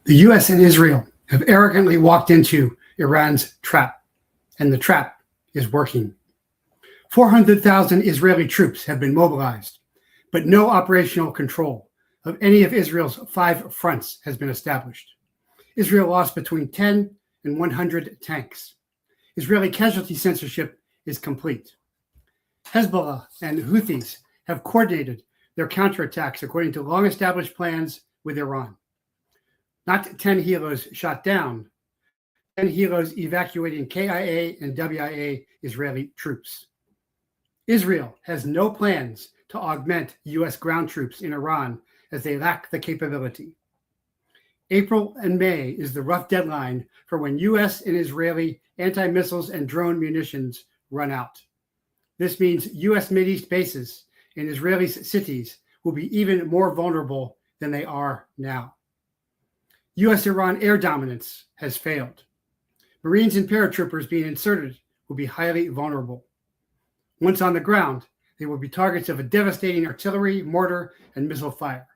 The U.S. and Israel have arrogantly walked into Iran's trap, and the trap is working. 400,000 Israeli troops have been mobilized, but no operational control of any of Israel's 5 fronts has been established. Israel lost between 10 and 100 tanks. Israeli casualty censorship is complete. Hezbollah and Houthis have coordinated their counterattacks according to long-established plans with Iran. Not 10 helos shot down, 10 helos evacuating KIA and WIA Israeli troops. Israel has no plans to augment U.S. ground troops in Iran as they lack the capability. April and May is the rough deadline for when U.S. and Israeli anti-missiles and drone munitions run out. This means U.S. Mideast bases in Israeli cities will be even more vulnerable than they are now. U.S.-Iran air dominance has failed. Marines and paratroopers being inserted will be highly vulnerable. Once on the ground, they will be targets of a devastating artillery, mortar, and missile fire.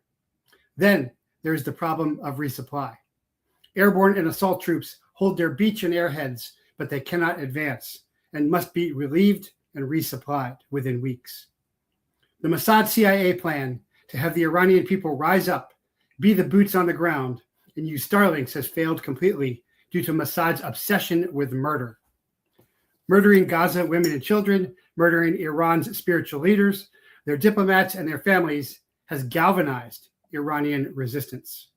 Then there is the problem of resupply. Airborne and assault troops hold their beach and airheads, but they cannot advance and must be relieved and resupplied within weeks. The Mossad CIA plan to have the Iranian people rise up, be the boots on the ground, and use Starlinks has failed completely due to Mossad's obsession with murder. Murdering Gaza women and children, murdering Iran's spiritual leaders, their diplomats, and their families has galvanized Iranian resistance.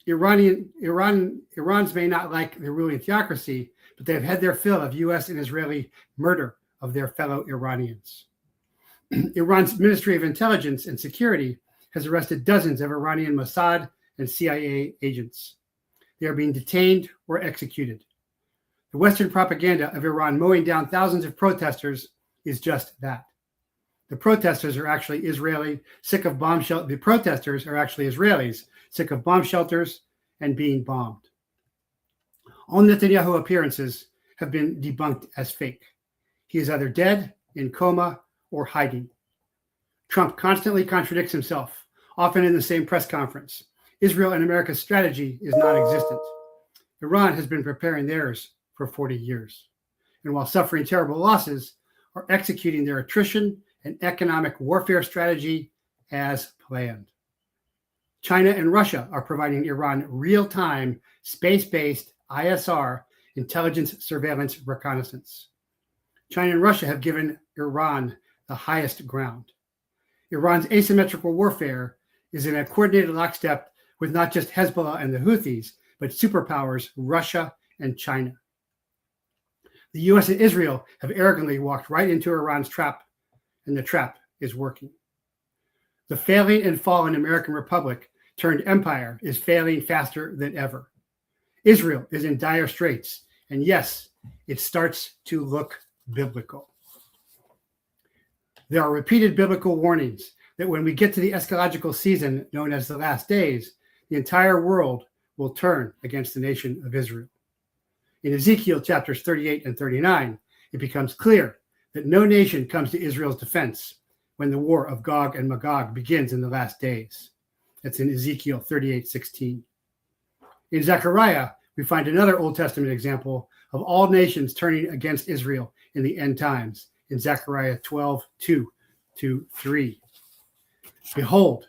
Iranians may not like the ruling theocracy, but they have had their fill of U.S. and Israeli murder of their fellow Iranians. Iran's Ministry of Intelligence and Security has arrested dozens of Iranian Mossad and CIA agents. They are being detained or executed. The Western propaganda of Iran mowing down thousands of protesters is just that. The protesters are actually Israelis sick of bomb shelters and being bombed. All Netanyahu appearances have been debunked as fake. He is either dead, in coma, or hiding. Trump constantly contradicts himself, often in the same press conference. Israel and America's strategy is non-existent. Iran has been preparing theirs for 40 years. And while suffering terrible losses, are executing their attrition and economic warfare strategy as planned. China and Russia are providing Iran real-time, space-based ISR, intelligence, surveillance, reconnaissance. China and Russia have given Iran the highest ground. Iran's asymmetrical warfare is in a coordinated lockstep with not just Hezbollah and the Houthis, but superpowers Russia and China. The U.S. and Israel have arrogantly walked right into Iran's trap, and the trap is working. The failing and fallen American Republic turned empire is failing faster than ever. Israel is in dire straits, and yes, it starts to look biblical. There are repeated biblical warnings that when we get to the eschatological season known as the last days, the entire world will turn against the nation of Israel. In Ezekiel chapters 38 and 39, it becomes clear that no nation comes to Israel's defense when the war of Gog and Magog begins in the last days. That's in Ezekiel 38:16. In Zechariah, we find another Old Testament example of all nations turning against Israel in the end times, in Zechariah 12:2-3. Behold,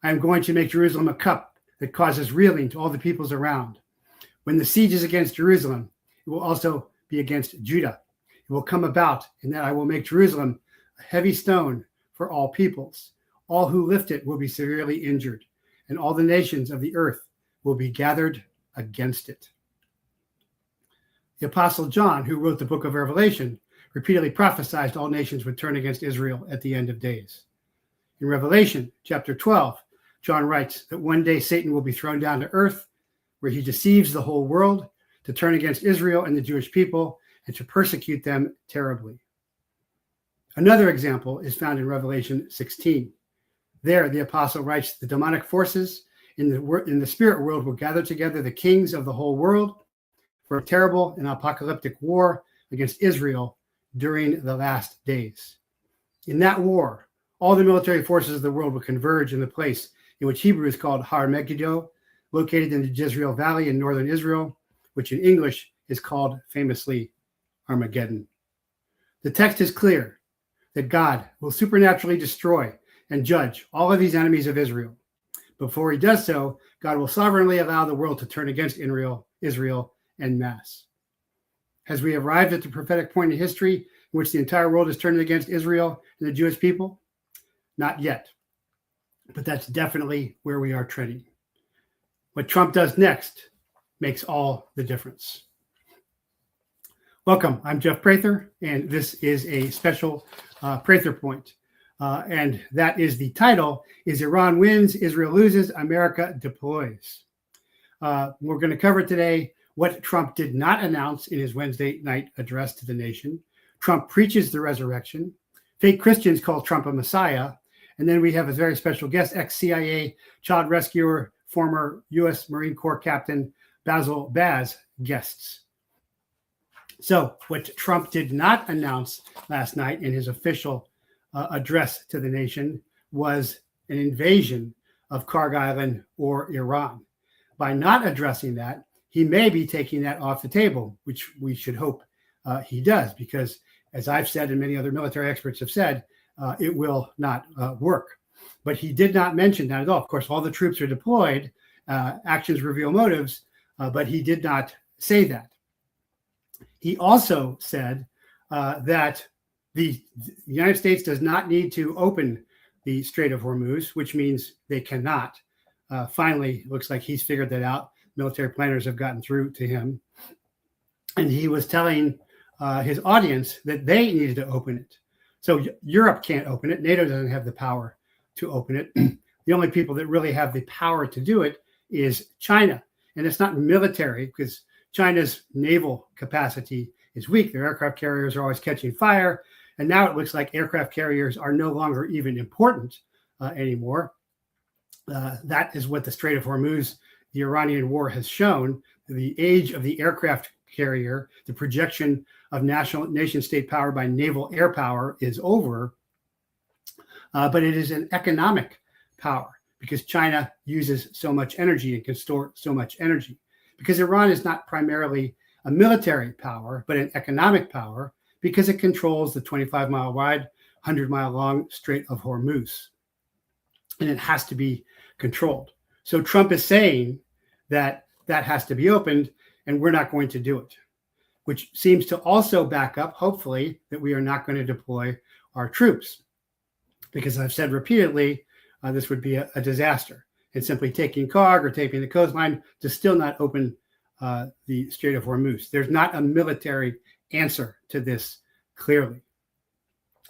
I am going to make Jerusalem a cup that causes reeling to all the peoples around. When the siege is against Jerusalem, it will also be against Judah. It will come about in that I will make Jerusalem a heavy stone for all peoples. All who lift it will be severely injured, and all the nations of the earth will be gathered against it. The Apostle John, who wrote the book of Revelation, repeatedly prophesied all nations would turn against Israel at the end of days. In Revelation chapter 12, John writes that one day Satan will be thrown down to earth, where he deceives the whole world to turn against Israel and the Jewish people and to persecute them terribly. Another example is found in Revelation 16. There, the apostle writes, the demonic forces in the spirit world will gather together the kings of the whole world for a terrible and apocalyptic war against Israel during the last days. In that war, all the military forces of the world will converge in the place in which Hebrew is called Har Megiddo, located in the Jezreel Valley in northern Israel, which in English is called famously Armageddon. The text is clear that God will supernaturally destroy and judge all of these enemies of Israel. Before he does so, God will sovereignly allow the world to turn against Israel en masse. Has we arrived at the prophetic point in history in which the entire world is turning against Israel and the Jewish people? Not yet, but that's definitely where we are treading. What Trump does next makes all the difference. Welcome, I'm Jeff Prather, and this is a special Prather Point. And that is the title, is Iran Wins, Israel Loses, America Deploys. We're going to cover today what Trump did not announce in his Wednesday night address to the nation. Trump preaches the resurrection. Fake Christians call Trump a messiah. And then we have a very special guest, ex-CIA child rescuer, former U.S. Marine Corps Captain BAZZLE Baz guests. So what Trump did not announce last night in his official address to the nation was an invasion of Karg Island or Iran. By not addressing that, he may be taking that off the table, which we should hope he does, because as I've said and many other military experts have said, it will not work. But he did not mention that at all. Of course, all the troops are deployed. Actions reveal motives, but he did not say that. He also said that the United States does not need to open the Strait of Hormuz, which means they cannot. Finally, looks like he's figured that out. Military planners have gotten through to him. And he was telling his audience that they needed to open it. So Europe can't open it. NATO doesn't have the power to open it. The only people that really have the power to do it is China. And it's not military, because China's naval capacity is weak. Their aircraft carriers are always catching fire. And now it looks like aircraft carriers are no longer even important anymore. That is what the Strait of Hormuz, the Iranian war, has shown. The age of the aircraft carrier, the projection of nation-state power by naval air power is over. But it is an economic power, because China uses so much energy and can store so much energy. Because Iran is not primarily a military power, but an economic power, because it controls the 25-mile wide, 100-mile long Strait of Hormuz. And it has to be controlled. So Trump is saying that that has to be opened, and we're not going to do it, which seems to also back up, hopefully, that we are not going to deploy our troops. Because I've said repeatedly, this would be a disaster. And simply taking Karg or taking the coastline to still not open the Strait of Hormuz. There's not a military answer to this clearly.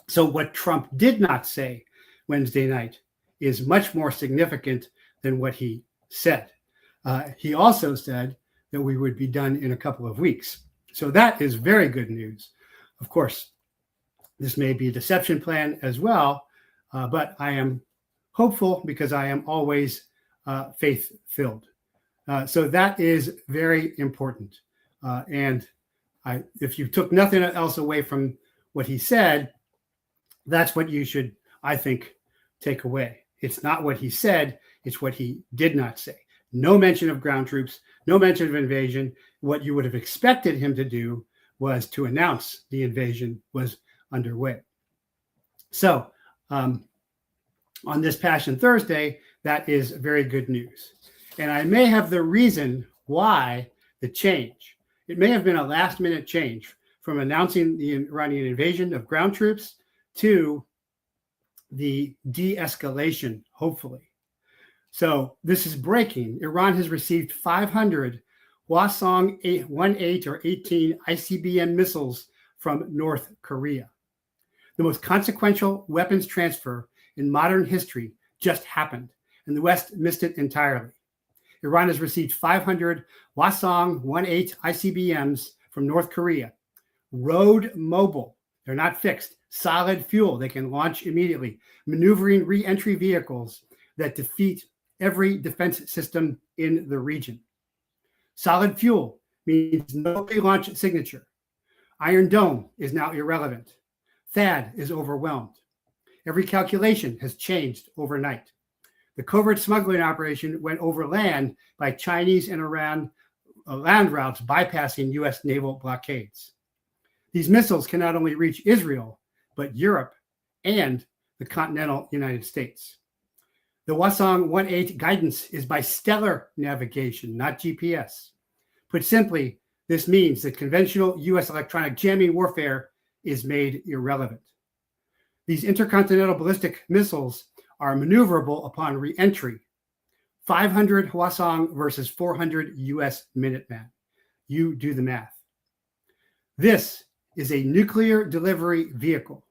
So what Trump did not say Wednesday night is much more significant than what he said. He also said that we would be done in a couple of weeks. So that is very good news. Of course, this may be a deception plan as well, but I am hopeful, because I am always faith-filled. So that is very important. And if you took nothing else away from what he said, that's what you should, I think, take away. It's not what he said, it's what he did not say. No mention of ground troops, no mention of invasion. What you would have expected him to do was to announce the invasion was underway. So on this Passion Thursday, that is very good news. And I may have the reason why the change. It may have been a last-minute change from announcing the Iranian invasion of ground troops to the de-escalation, hopefully. So this is breaking. Iran has received 500 Hwasong 18 or 18 ICBM missiles from North Korea. The most consequential weapons transfer in modern history just happened, and the West missed it entirely. Iran has received 500 Hwasong 18 ICBMs from North Korea. Road mobile, they're not fixed, solid fuel, they can launch immediately, maneuvering re-entry vehicles that defeat every defense system in the region. Solid fuel means no pre-launch signature. Iron Dome is now irrelevant. THAAD is overwhelmed. Every calculation has changed overnight. The covert smuggling operation went over land by Chinese and Iran land routes, bypassing U.S. naval blockades. These missiles can not only reach Israel, but Europe and the continental United States. The Hwasong 1.8 guidance is by stellar navigation, not GPS. Put simply, this means that conventional U.S. electronic jamming warfare is made irrelevant. These intercontinental ballistic missiles are maneuverable upon re-entry. 500 Hwasong versus 400 U.S. Minuteman. You do the math. This is a nuclear delivery vehicle.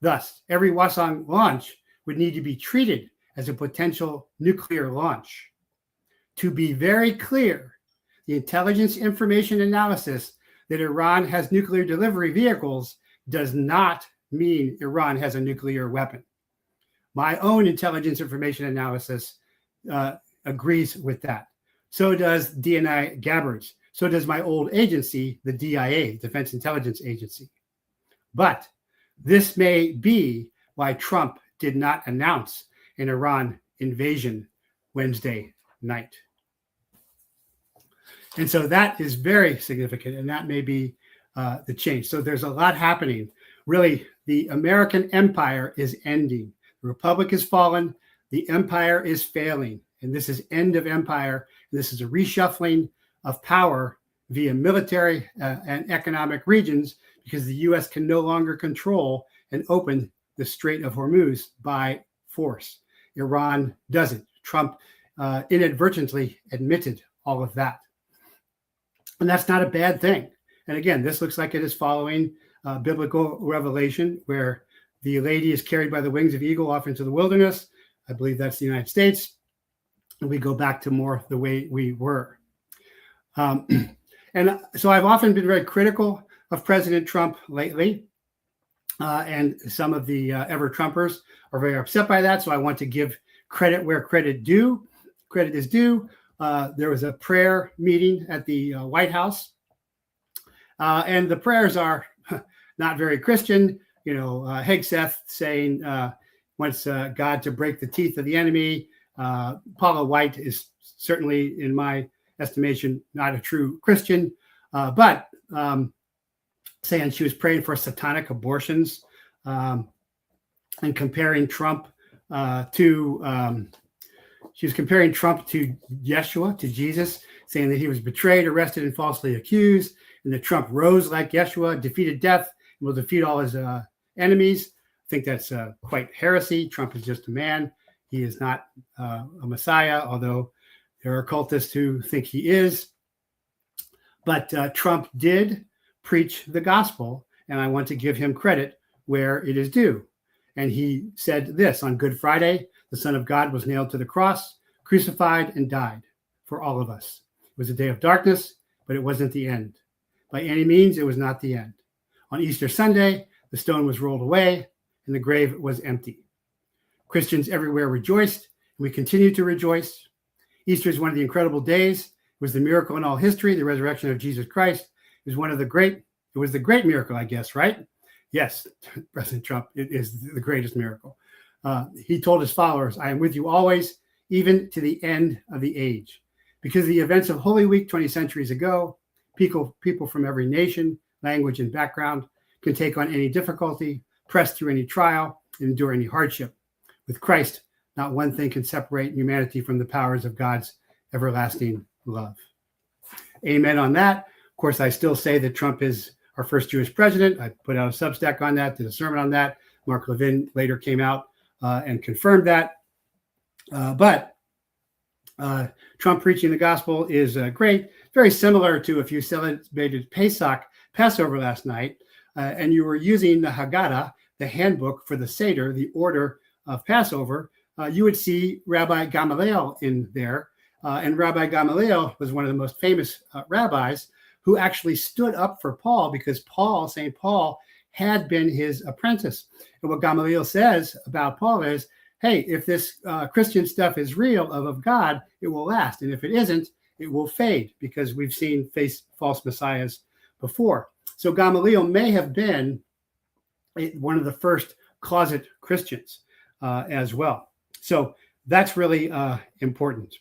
Thus, every Hwasong launch would need to be treated as a potential nuclear launch. To be very clear, the intelligence information analysis that Iran has nuclear delivery vehicles does not mean Iran has a nuclear weapon. My own intelligence information analysis agrees with that. So does DNI Gabbard's. So does my old agency, the DIA, Defense Intelligence Agency. But this may be why Trump did not announce an Iran invasion Wednesday night. And so that is very significant, and that may be the change. So there's a lot happening. Really, the American empire is ending. The republic has fallen. The empire is failing. And this is end of empire. And this is a reshuffling of power via military and economic regions, because the U.S. can no longer control and open the Strait of Hormuz by force. Iran doesn't. Trump inadvertently admitted all of that. And that's not a bad thing. And again, this looks like it is following biblical revelation, where the lady is carried by the wings of eagle off into the wilderness. I believe that's the United States. And we go back to more the way we were. And so I've often been very critical of President Trump lately. And some of the ever-Trumpers are very upset by that. So I want to give credit where credit is due. There was a prayer meeting at the White House. And the prayers are not very Christian. Hegseth saying, wants God to break the teeth of the enemy. Paula White is certainly, in my estimation, not a true Christian, but saying she was praying for satanic abortions, and comparing Trump she was comparing Trump to Yeshua, to Jesus, saying that he was betrayed, arrested, and falsely accused, and that Trump rose like Yeshua, defeated death, and will defeat all his enemies. I think that's quite heresy. Trump is just a man. He is not a Messiah, although there are cultists who think he is. But Trump did preach the gospel, and I want to give him credit where it is due. And he said this: on Good Friday, the Son of God was nailed to the cross, crucified, and died for all of us. It was a day of darkness, but it wasn't the end. By any means, it was not the end. On Easter Sunday, the stone was rolled away, and the grave was empty. Christians everywhere rejoiced, and we continue to rejoice. Easter is one of the incredible days. It was the miracle in all history, the resurrection of Jesus Christ. It was the great miracle, I guess, right? Yes, President Trump, it is the greatest miracle. He told his followers, I am with you always, even to the end of the age. Because of the events of Holy Week 20 centuries ago, people from every nation, language, and background can take on any difficulty, press through any trial, and endure any hardship. With Christ, not one thing can separate humanity from the powers of God's everlasting love. Amen on that. Of course, I still say that Trump is our first Jewish president. I put out a Substack on that, did a sermon on that. Mark Levin later came out and confirmed that. But Trump preaching the gospel is great. Very similar to if you celebrated Passover last night, and you were using the Haggadah, the handbook for the Seder, the order of Passover, you would see Rabbi Gamaliel in there. And Rabbi Gamaliel was one of the most famous rabbis who actually stood up for Paul, because St. Paul, had been his apprentice. And what Gamaliel says about Paul is, hey, if this Christian stuff is real, of God, it will last. And if it isn't, it will fade, because we've seen false messiahs before. So Gamaliel may have been one of the first closet Christians as well. So that's really important.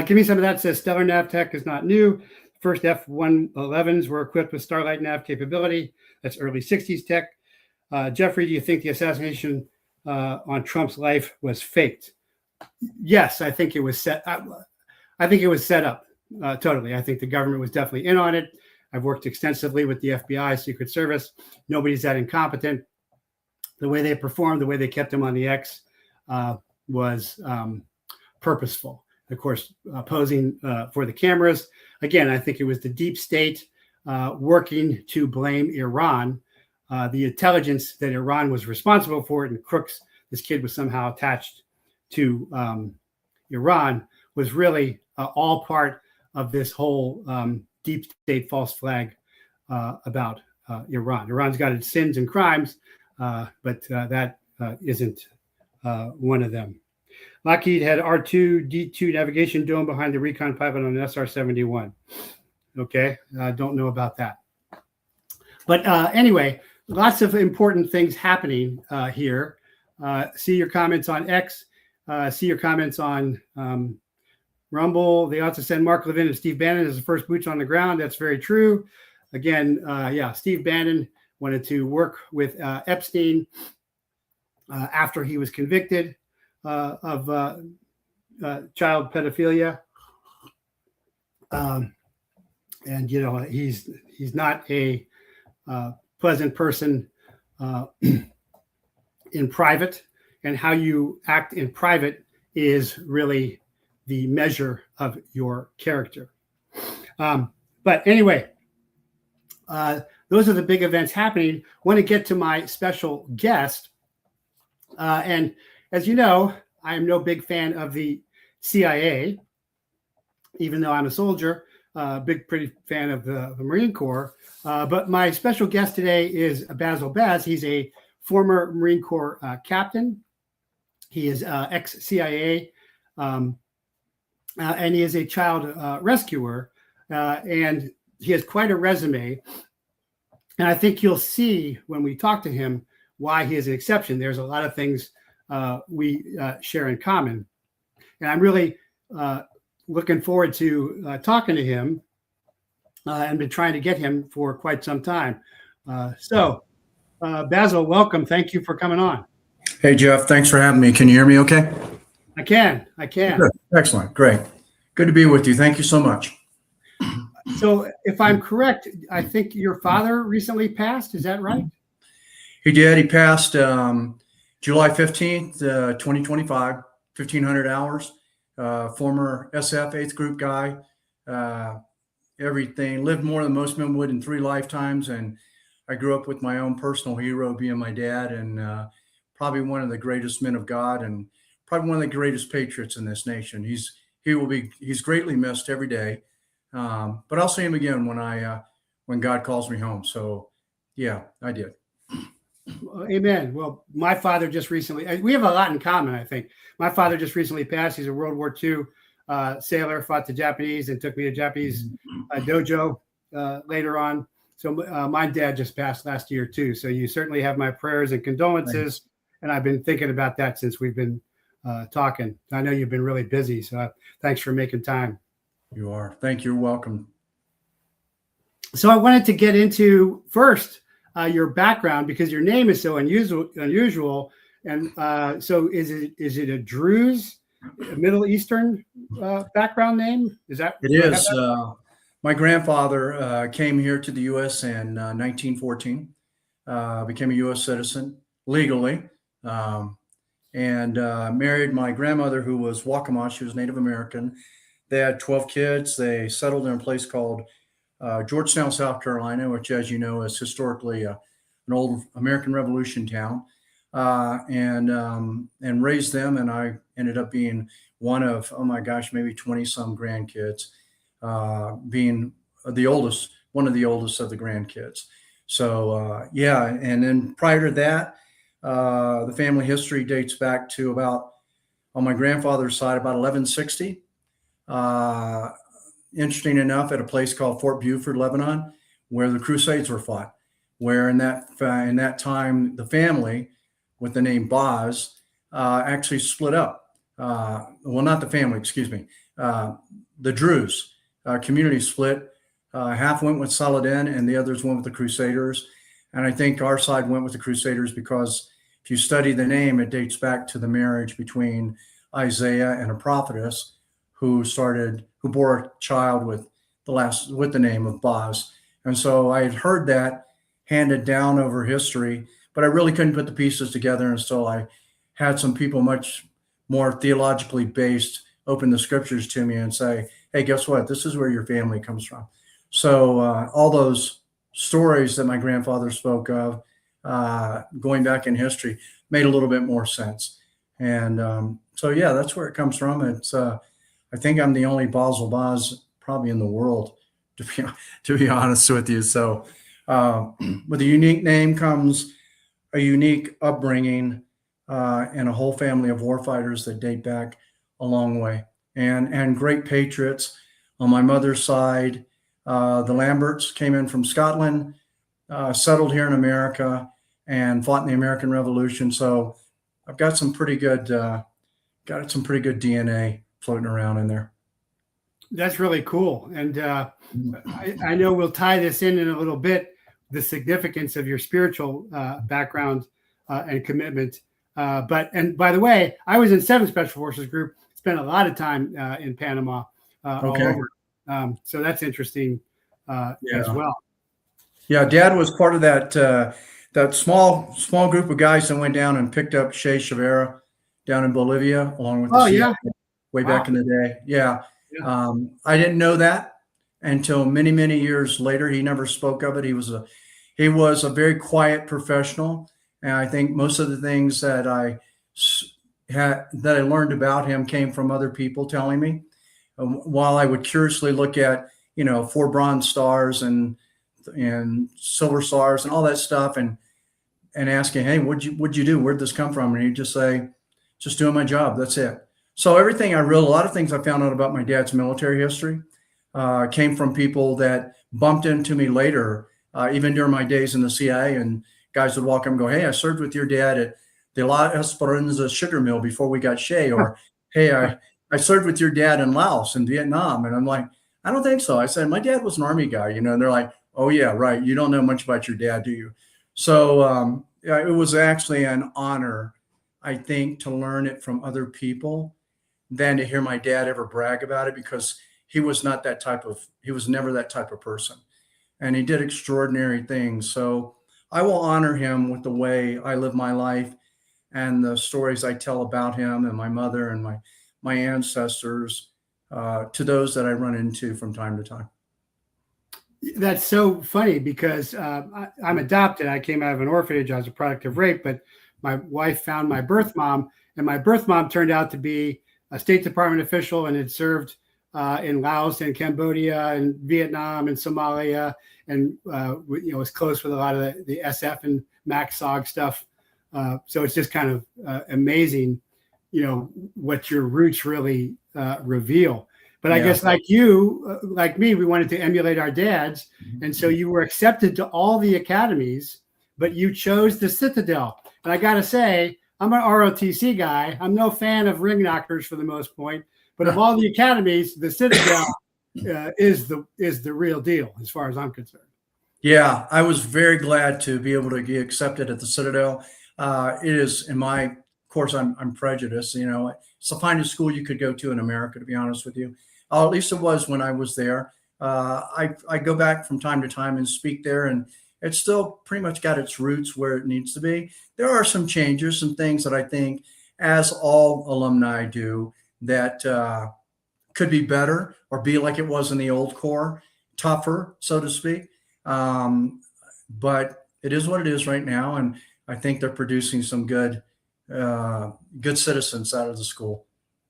Give me some of that. Says stellar nav tech is not new. First F-111s were equipped with Starlight nav capability. That's early 60s tech. Jeffrey, do you think the assassination on Trump's life was faked? Yes, I think it was set. I think it was set up totally. I think the government was definitely in on it. I've worked extensively with the FBI, Secret Service. Nobody's that incompetent. The way they performed, the way they kept him on the X was purposeful. Of course, posing for the cameras. Again, I think it was the deep state working to blame Iran. The intelligence that Iran was responsible for it, and crooks, this kid was somehow attached to Iran, was really all part of this whole deep state false flag about Iran. Iran's got its sins and crimes, but that isn't one of them. Lockheed had R2-D2 navigation dome behind the recon pilot on an SR-71. Okay, don't know about that. But anyway, lots of important things happening here. See your comments on X. See your comments on Rumble. They ought to send Mark Levin and Steve Bannon as the first boots on the ground. That's very true. Again, yeah, Steve Bannon wanted to work with Epstein after he was convicted of child pedophilia. And, you know, he's not a pleasant person in private, and how you act in private is really the measure of your character. But anyway, those are the big events happening. Want to get to my special guest. And as you know, I am no big fan of the CIA, even though I'm a soldier. Pretty fan of the Marine Corps. But my special guest today is BAZZLE Baz. He's a former Marine Corps captain. He is ex-CIA, and he is a child rescuer. And he has quite a resume. And I think you'll see when we talk to him why he is an exception. There's a lot of things we share in common. And I'm really looking forward to talking to him and been trying to get him for quite some time. So, BAZZLE, welcome. Thank you for coming on. Hey, Jeff. Thanks for having me. Can you hear me okay? I can. Good. Excellent. Great. Good to be with you. Thank you so much. So if I'm correct, I think your father recently passed. Is that right? He did. He passed July 15th, 2025, 1,500 hours. Former SF 8th group guy. Everything. Lived more than most men would in 3 lifetimes. And I grew up with my own personal hero being my dad, and probably one of the greatest men of God, and probably one of the greatest patriots in this nation. He's greatly missed every day. But I'll see him again when God calls me home. So yeah, I did. Amen. Well, my father just recently, we have a lot in common, I think. My father just recently passed. He's a World War II sailor, fought the Japanese, and took me to Japanese dojo later on. So my dad just passed last year too. So you certainly have my prayers and condolences. Thanks. And I've been thinking about that since we've been talking. I know you've been really busy, so thanks for making time. You are. Thank you. You're welcome. So I wanted to get into first your background, because your name is so unusual. And so is it a Druze, a Middle Eastern background name? Is that? It is. My grandfather came here to the U.S. in 1914, became a U.S. citizen legally, and married my grandmother, who was Waccamaw. She was Native American. They had 12 kids. They settled in a place called Georgetown, South Carolina, which, as you know, is historically an old American Revolution town, and raised them. And I ended up being one of, oh my gosh, maybe 20 some grandkids, being the oldest, one of the oldest of the grandkids. So yeah. And then prior to that, the family history dates back to about, on my grandfather's side, about 1160. Interesting enough, at a place called Fort Buford, Lebanon, where the Crusades were fought, where in that time, the family with the name Baz actually split up. well, not the family, excuse me, the Druze community split. Half went with Saladin and the others went with the Crusaders. And I think our side went with the Crusaders because if you study the name, it dates back to the marriage between Isaiah and a prophetess who bore a child with the name of Boz. And so I had heard that handed down over history, but I really couldn't put the pieces together until I had some people much more theologically based open the scriptures to me and say, hey, guess what? This is where your family comes from. So all those stories that my grandfather spoke of going back in history made a little bit more sense. And so, yeah, that's where it comes from. It's I think I'm the only BAZZLE Boz probably in the world, to be honest with you. So with a unique name comes a unique upbringing and a whole family of warfighters that date back a long way, and great patriots. On my mother's side, the Lamberts came in from Scotland, settled here in America, and fought in the American Revolution. So I've got some pretty good DNA floating around in there. That's really cool. And I know we'll tie this in a little bit, the significance of your spiritual background and commitment. And by the way, I was in 7th Special Forces Group, spent a lot of time in Panama all over. So that's interesting as well. Yeah, Dad was part of that small group of guys that went down and picked up Che Guevara down in Bolivia, along with the CIA way back in the day. Yeah. I didn't know that until many, many years later. He never spoke of it. He was a very quiet professional, and I think most of the things that I learned about him came from other people telling me. While I would curiously look at 4 bronze stars and silver stars and all that stuff, and asking, hey, what'd you do? Where'd this come from? And he'd just say, just doing my job. That's it. So everything a lot of things I found out about my dad's military history came from people that bumped into me later, even during my days in the CIA. And guys would walk up and go, hey, I served with your dad at the La Esperanza sugar mill before we got Che. Or, hey, I served with your dad in Laos and Vietnam. And I'm like, I don't think so. I said, my dad was an Army guy, and they're like, oh, yeah, right. You don't know much about your dad, do you? So it was actually an honor, I think, to learn it from other people than to hear my dad ever brag about it, because he was never that type of person. And he did extraordinary things. So I will honor him with the way I live my life and the stories I tell about him and my mother and my ancestors to those that I run into from time to time. That's so funny because I'm adopted. I came out of an orphanage. I was a product of rape, but my wife found my birth mom, and my birth mom turned out to be a State Department official and had served in Laos and Cambodia and Vietnam and Somalia, and was close with a lot of the SF and MACSOG stuff. So it's just kind of amazing, what your roots really reveal. But I guess like you, like me, we wanted to emulate our dads. And so you were accepted to all the academies, but you chose the Citadel. And I got to say, I'm an ROTC guy. I'm no fan of ring knockers for the most point, but of all the academies, the Citadel is the real deal as far as I'm concerned. Yeah, I was very glad to be able to get accepted at the Citadel. It is, in my, of course, I'm prejudiced. It's the finest school you could go to in America, to be honest with you. At least it was when I was there. I go back from time to time and speak there, and it's still pretty much got its roots where it needs to be. There are some changes, some things that I think, as all alumni do, that could be better or be like it was in the old Corps, tougher, so to speak. But it is what it is right now, and I think they're producing some good citizens out of the school.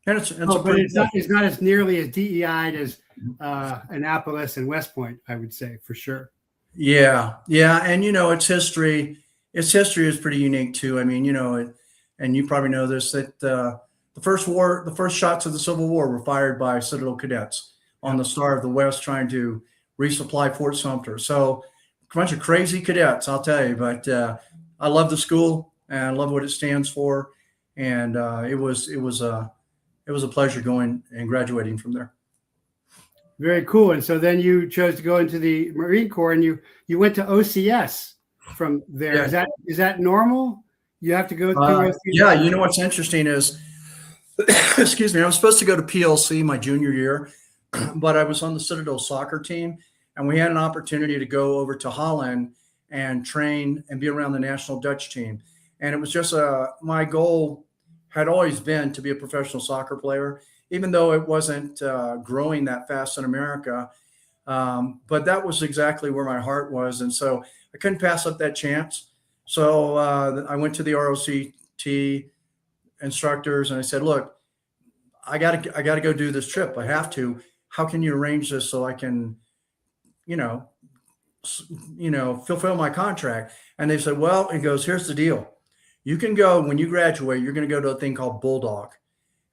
And it's not as nearly as DEI'd as Annapolis and West Point, I would say, for sure. Yeah. And, its history is pretty unique too. I mean, and you probably know this, that the first shots of the Civil War were fired by Citadel cadets on the Star of the West trying to resupply Fort Sumter. So a bunch of crazy cadets, I'll tell you, but I love the school and I love what it stands for. And it was it was a pleasure going and graduating from there. Very cool. And so then you chose to go into the Marine Corps, and you went to OCS from there. Yeah. Is that normal? You have to go through OCS? Yeah, you know what's interesting is, excuse me, I was supposed to go to PLC my junior year, but I was on the Citadel soccer team, and we had an opportunity to go over to Holland and train and be around the national Dutch team. And it was just my goal had always been to be a professional soccer player, even though it wasn't growing that fast in America. But that was exactly where my heart was. And so I couldn't pass up that chance. So I went to the ROCT instructors and I said, look, I gotta go do this trip. I have to. How can you arrange this so I can, fulfill my contract? And they said, well, he goes, here's the deal. You can go when you graduate, you're going to go to a thing called Bulldog.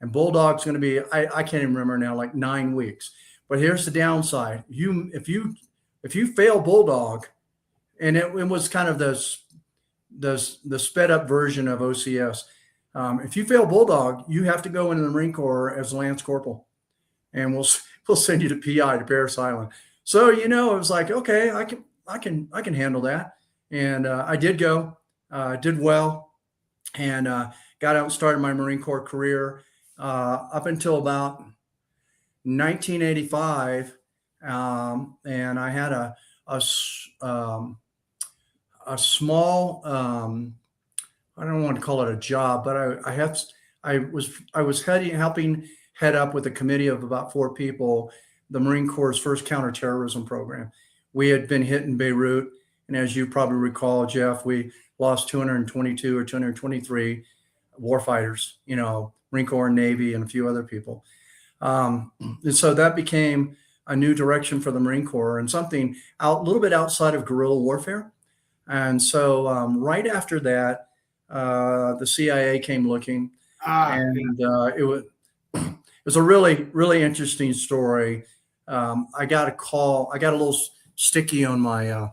And Bulldog's going to be, I can't even remember now, like 9 weeks. But here's the downside. If you fail Bulldog, and it was kind of the sped up version of OCS. If you fail Bulldog, you have to go into the Marine Corps as Lance Corporal, and we'll send you to PI, to Paris Island. So it was like, okay, I can handle that, and I did go, did well, and got out and started my Marine Corps career up until about 1985, and I had a small, I don't want to call it a job, but I was helping head up with a committee of about 4 people, the Marine Corps' first counterterrorism program. We had been hit in Beirut, and as you probably recall, Jeff, we lost 222 or 223 warfighters, Marine Corps and Navy and a few other people. And so that became a new direction for the Marine Corps and something a little bit outside of guerrilla warfare. And so right after that, the CIA came looking, and it was a really, really interesting story. I got a call. I got a little sticky on my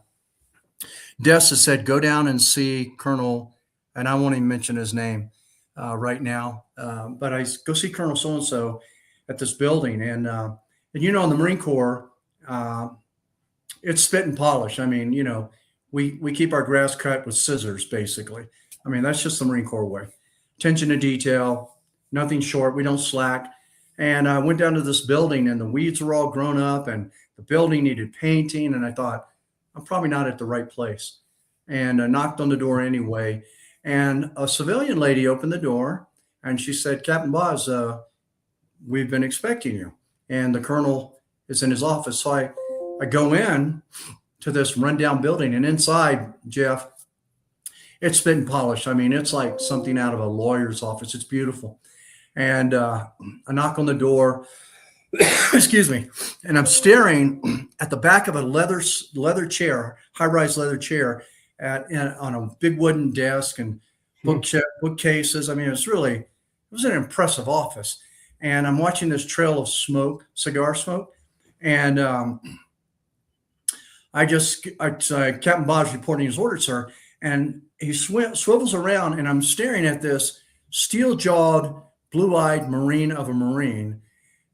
desk that said, go down and see Colonel, and I won't even mention his name right now, but I go see Colonel so-and-so at this building. And in the Marine Corps, it's spit and polish. I mean, we keep our grass cut with scissors, basically. I mean, that's just the Marine Corps way. Attention to detail, nothing short. We don't slack. And I went down to this building, and the weeds were all grown up, and the building needed painting. And I thought, I'm probably not at the right place. And I knocked on the door anyway. And a civilian lady opened the door, and she said, Captain Baz, we've been expecting you. And the colonel is in his office. So I go in to this rundown building, and inside, Jeff, it's spit and polished. I mean, it's like something out of a lawyer's office. It's beautiful. And I knock on the door, excuse me, and I'm staring at the back of a leather chair, high-rise leather chair, on a big wooden desk and bookcases. I mean, it was an impressive office. And I'm watching this trail of smoke, cigar smoke, and Captain Bob's reporting his order, sir, and he swivels around, and I'm staring at this steel-jawed, blue-eyed Marine of a Marine,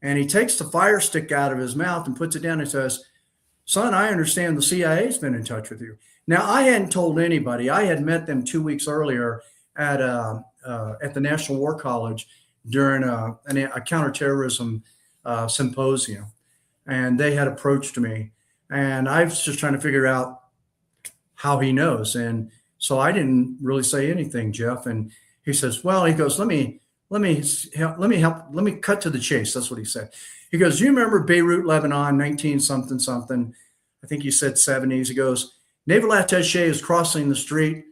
and he takes the fire stick out of his mouth and puts it down and says, son, I understand the CIA's been in touch with you. Now, I hadn't told anybody. I had met them 2 weeks earlier at the National War College during a counterterrorism symposium, and they had approached me, and I was just trying to figure out how he knows. And so I didn't really say anything, Jeff. And he says, well, he goes, let me cut to the chase. That's what he said. He goes, you remember Beirut, Lebanon, 19 something something. I think he said 70s. He goes, naval attaché is crossing the street,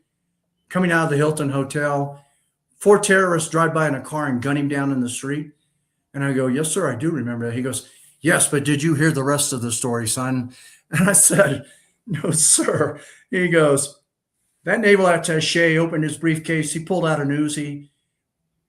coming out of the Hilton Hotel. 4 terrorists drive by in a car and gun him down in the street. And I go, yes, sir, I do remember that. He goes, yes, but did you hear the rest of the story, son? And I said, no, sir. He goes, that naval attaché opened his briefcase. He pulled out an Uzi.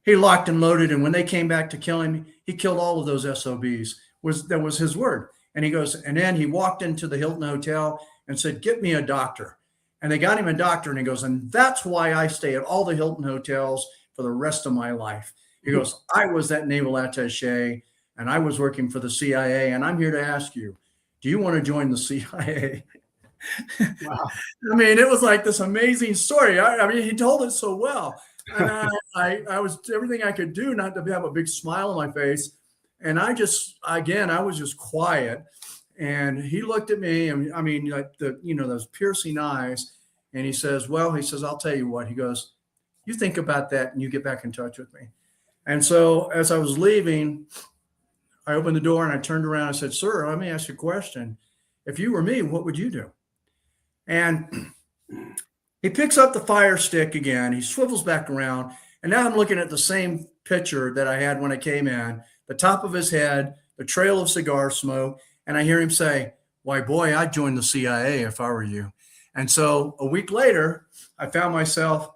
He locked and loaded. And when they came back to kill him, he killed all of those SOBs. That was his word. And he goes, and then he walked into the Hilton Hotel and said, get me a doctor. And they got him a doctor. And he goes, and that's why I stay at all the Hilton hotels for the rest of my life, He goes, I was that naval attaché and I was working for the CIA. And I'm here to ask you, do you want to join the CIA? Wow. I mean, it was like this amazing story. I mean, he told it so well. And I was everything I could do not to have a big smile on my face. And I was just quiet. And he looked at me, and I mean, like those piercing eyes. And he says, I'll tell you what. He goes, you think about that and you get back in touch with me. And so as I was leaving, I opened the door and I turned around and said, sir, let me ask you a question. If you were me, what would you do? And he picks up the fire stick again. He swivels back around. And now I'm looking at the same picture that I had when I came in, the top of his head, the trail of cigar smoke. And I hear him say, why, boy, I'd join the CIA if I were you. And so a week later, I found myself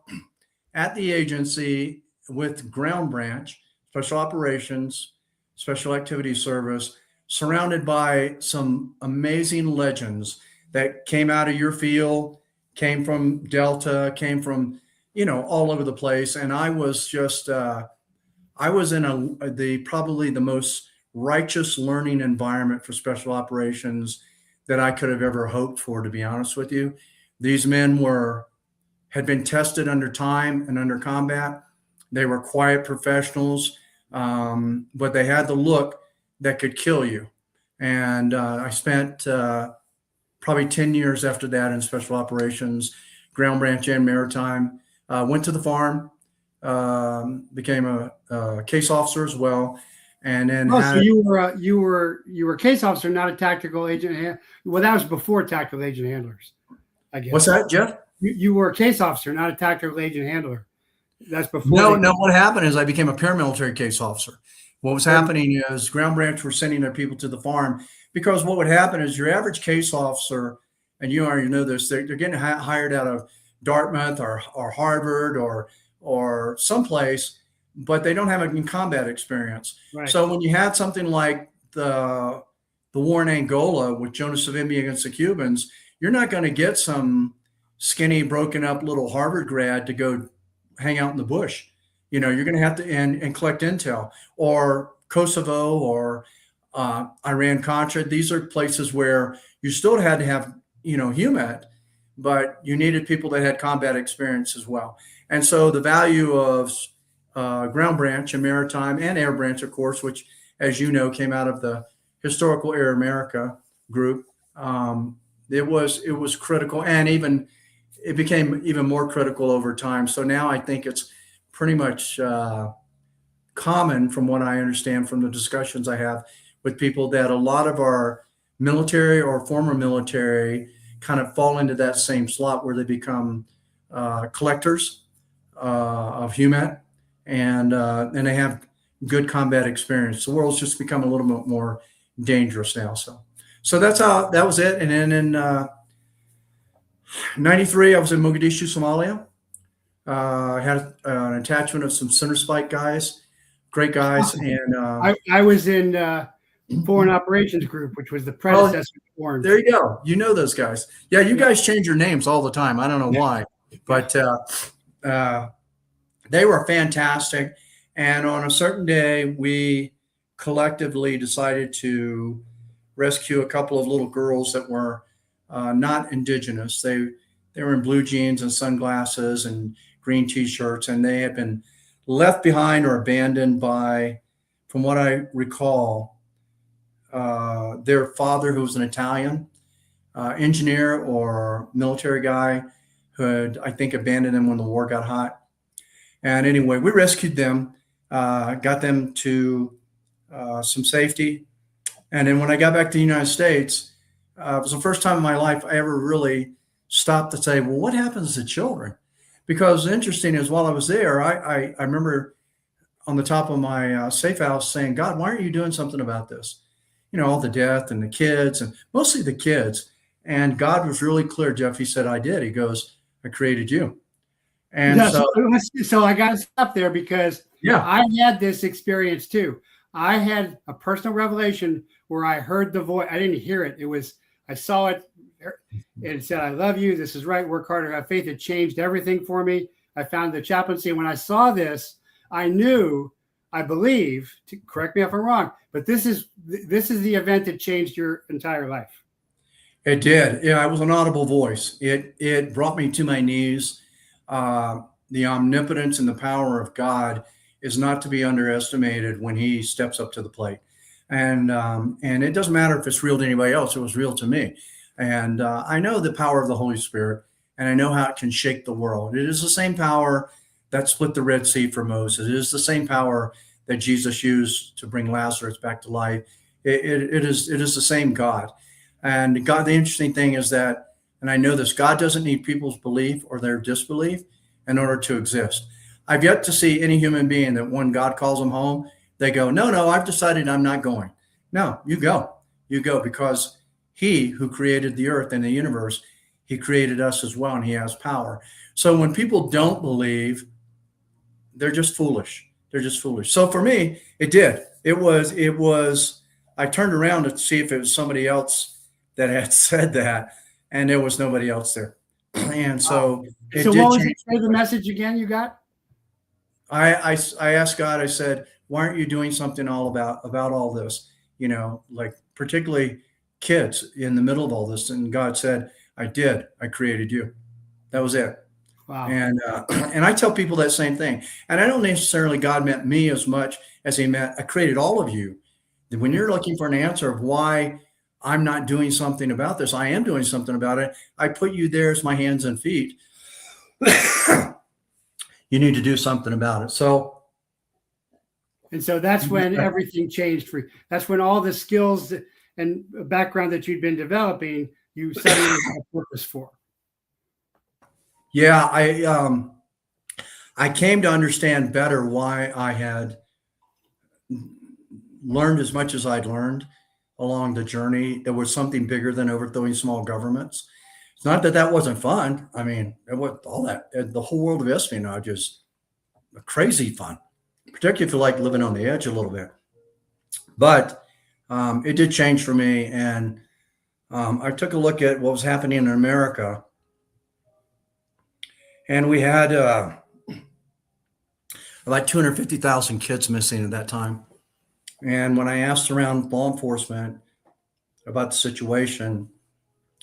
at the agency with Ground Branch, Special Operations, Special Activities Service, surrounded by some amazing legends that came out of your field, came from Delta, came from, all over the place. And I was just, I was in probably the most righteous learning environment for special operations that I could have ever hoped for, to be honest with you. These men had been tested under time and under combat. They were quiet professionals, but they had the look that could kill you. And I spent probably 10 years after that in special operations, Ground Branch and Maritime. Went to the farm, became a case officer as well. And then so you were a case officer, not a tactical agent. Well, that was before tactical agent handlers, I guess. What's that, Jeff? You were a case officer, not a tactical agent handler. That's before. No. What happened is I became a paramilitary case officer. What was happening is Ground Branch were sending their people to the farm, because what would happen is your average case officer, and you already know this, they're getting hired out of Dartmouth or Harvard or someplace, but they don't have any combat experience. Right. So when you had something like the war in Angola with Jonas Savimbi against the Cubans, you're not going to get some skinny, broken up little Harvard grad to go hang out in the bush. You're going to have to and collect intel. Or Kosovo or Iran Contra. These are places where you still had to have HUMAT, but you needed people that had combat experience as well. And so the value of Ground Branch and Maritime and Air Branch, of course, which, as you know, came out of the Historical Air America group, it was critical, and it became even more critical over time. So now I think it's pretty much common, from what I understand from the discussions I have with people, that a lot of our military or former military kind of fall into that same slot where they become collectors of HUMAT, and they have good combat experience. The world's just become a little bit more dangerous now. So that was it. And then in 93, I was in Mogadishu, Somalia. I had an attachment of some center spike guys, great guys. And I was in Foreign Operations Group, which was the predecessor to Foreign. There you go. You know those guys. Yeah, you guys change your names all the time. I don't know why, but they were fantastic. And on a certain day, we collectively decided to rescue a couple of little girls that were not indigenous. They were in blue jeans and sunglasses and green T-shirts, and they had been left behind or abandoned by, from what I recall, their father, who was an Italian engineer or military guy, who had, I think, abandoned them when the war got hot. And anyway, we rescued them, got them to some safety. And then when I got back to the United States, it was the first time in my life I ever really stopped to say, well, what happens to children? Because interesting is, while I was there, I remember on the top of my safe house saying, God, why aren't you doing something about this? All the death and the kids, and mostly the kids. And God was really clear, Jeff. He said, I did. He goes, I created you. And so I got to stop there, because I had this experience too. I had a personal revelation where I heard the voice. I didn't hear it. I saw it. It said, I love you. This is right. Work harder. Have faith. It changed everything for me. I found the chaplaincy. And when I saw this, I knew I believe, correct me if I'm wrong, but this is the event that changed your entire life. It did. Yeah, it was an audible voice. It brought me to my knees. The omnipotence and the power of God is not to be underestimated when He steps up to the plate. And it doesn't matter if it's real to anybody else. It was real to me. And I know the power of the Holy Spirit, and I know how it can shake the world. It is the same power that split the Red Sea for Moses. It is the same power that Jesus used to bring Lazarus back to life. It is the same God. And God, the interesting thing is that, and I know this, God doesn't need people's belief or their disbelief in order to exist. I've yet to see any human being that when God calls them home, they go, no, I've decided I'm not going. No, you go, because He who created the earth and the universe, He created us as well, and He has power. So when people don't believe, they're just foolish. They're just foolish. So for me, it did. It was, I turned around to see if it was somebody else that had said that, and there was nobody else there. And so it So did what was change. the message again you got? I asked God, I said, why aren't you doing something about all this? Like particularly kids in the middle of all this. And God said, I did. I created you. That was it. Wow. And I tell people that same thing. And I don't necessarily God meant me as much as He meant I created all of you. When you're looking for an answer of why I'm not doing something about this, I am doing something about it. I put you there as my hands and feet. You need to do something about it. So that's when everything changed for you. That's when all the skills and background that you'd been developing, you suddenly had a purpose for. Yeah, I came to understand better why I had learned as much as I'd learned along the journey. There was something bigger than overthrowing small governments. It's not that wasn't fun. I mean, it was all that, the whole world of espionage is crazy fun, particularly if you like living on the edge a little bit. But it did change for me. And I took a look at what was happening in America. And we had about 250,000 kids missing at that time. And when I asked around law enforcement about the situation,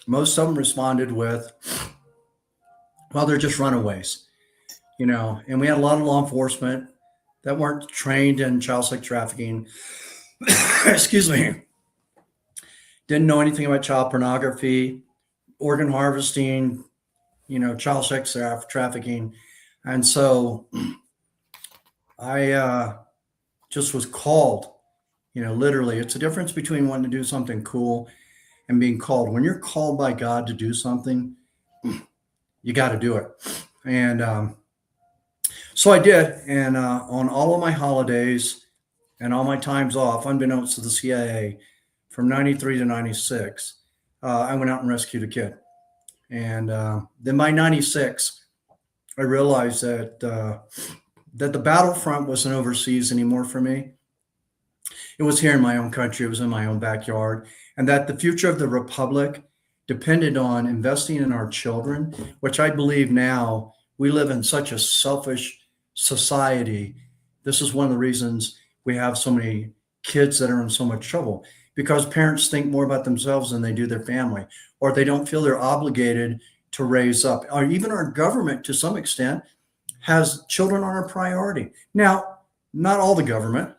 most of them responded with, well, they're just runaways, and we had a lot of law enforcement that weren't trained in child sex trafficking. Excuse me. Didn't know anything about child pornography, organ harvesting, child sex trafficking. And so I just was called, literally. It's a difference between wanting to do something cool and being called. When you're called by God to do something, you got to do it. And so I did. And on all of my holidays and all my times off, unbeknownst to the CIA, from 93 to 96, I went out and rescued a kid. And then by 96, I realized that the battlefront wasn't overseas anymore for me. It was here in my own country. It was in my own backyard. And that the future of the Republic depended on investing in our children, which I believe now we live in such a selfish society. This is one of the reasons we have so many kids that are in so much trouble, because parents think more about themselves than they do their family, or they don't feel they're obligated to raise up. Or even our government, to some extent, has children on a priority. Now, not all the government,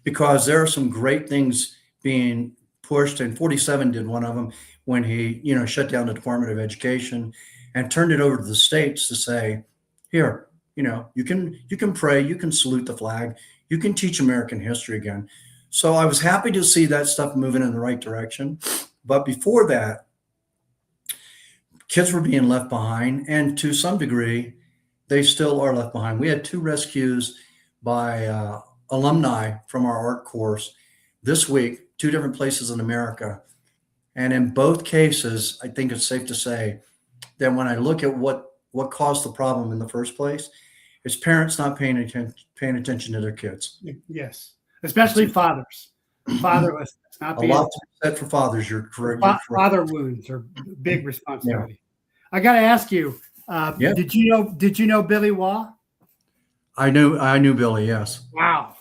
because there are some great things being pushed, and 47 did one of them when he, shut down the Department of Education and turned it over to the states to say, here, you can pray, you can salute the flag, you can teach American history again. So I was happy to see that stuff moving in the right direction. But before that, kids were being left behind, and to some degree, they still are left behind. We had 2 rescues by alumni from our art course this week, 2 different places in America. And in both cases, I think it's safe to say that when I look at what caused the problem in the first place, it's parents not paying attention to their kids. Yes, especially fathers. Fatherlessness. Not being, a lot to be said for fathers. You're correct. Father wounds are big responsibility. Yeah. I got to ask you, did you know Billy Waugh? I knew Billy. Yes. Wow.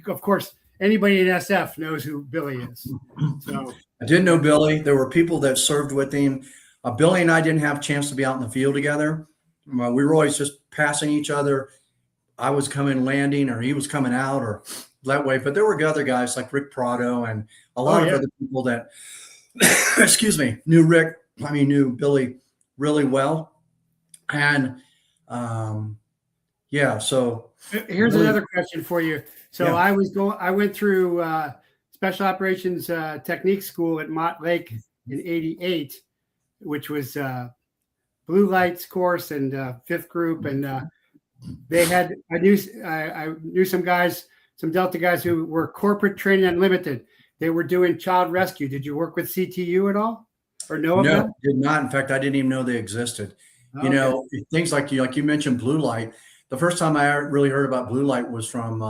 Of course, anybody in SF knows who Billy is. So I did know Billy. There were people that served with him. Billy and I didn't have a chance to be out in the field together. We were always just passing each other. I was coming landing, or he was coming out, or that way. But there were other guys like Rick Prado and a lot of yeah. other people that, excuse me, knew Billy really well. And yeah, so Here's really, another question for you. So yeah. I went through Special Operations Technique School at Mott Lake in '88, which was Blue Lights course and fifth group, and they had I knew some guys, some Delta guys who were corporate training unlimited. They were doing child rescue. Did you work with CTU at all, or know of No, them? did not. In fact, I didn't even know they existed. You Okay. know, things like you mentioned Blue Light. The first time I really heard about Blue Light was from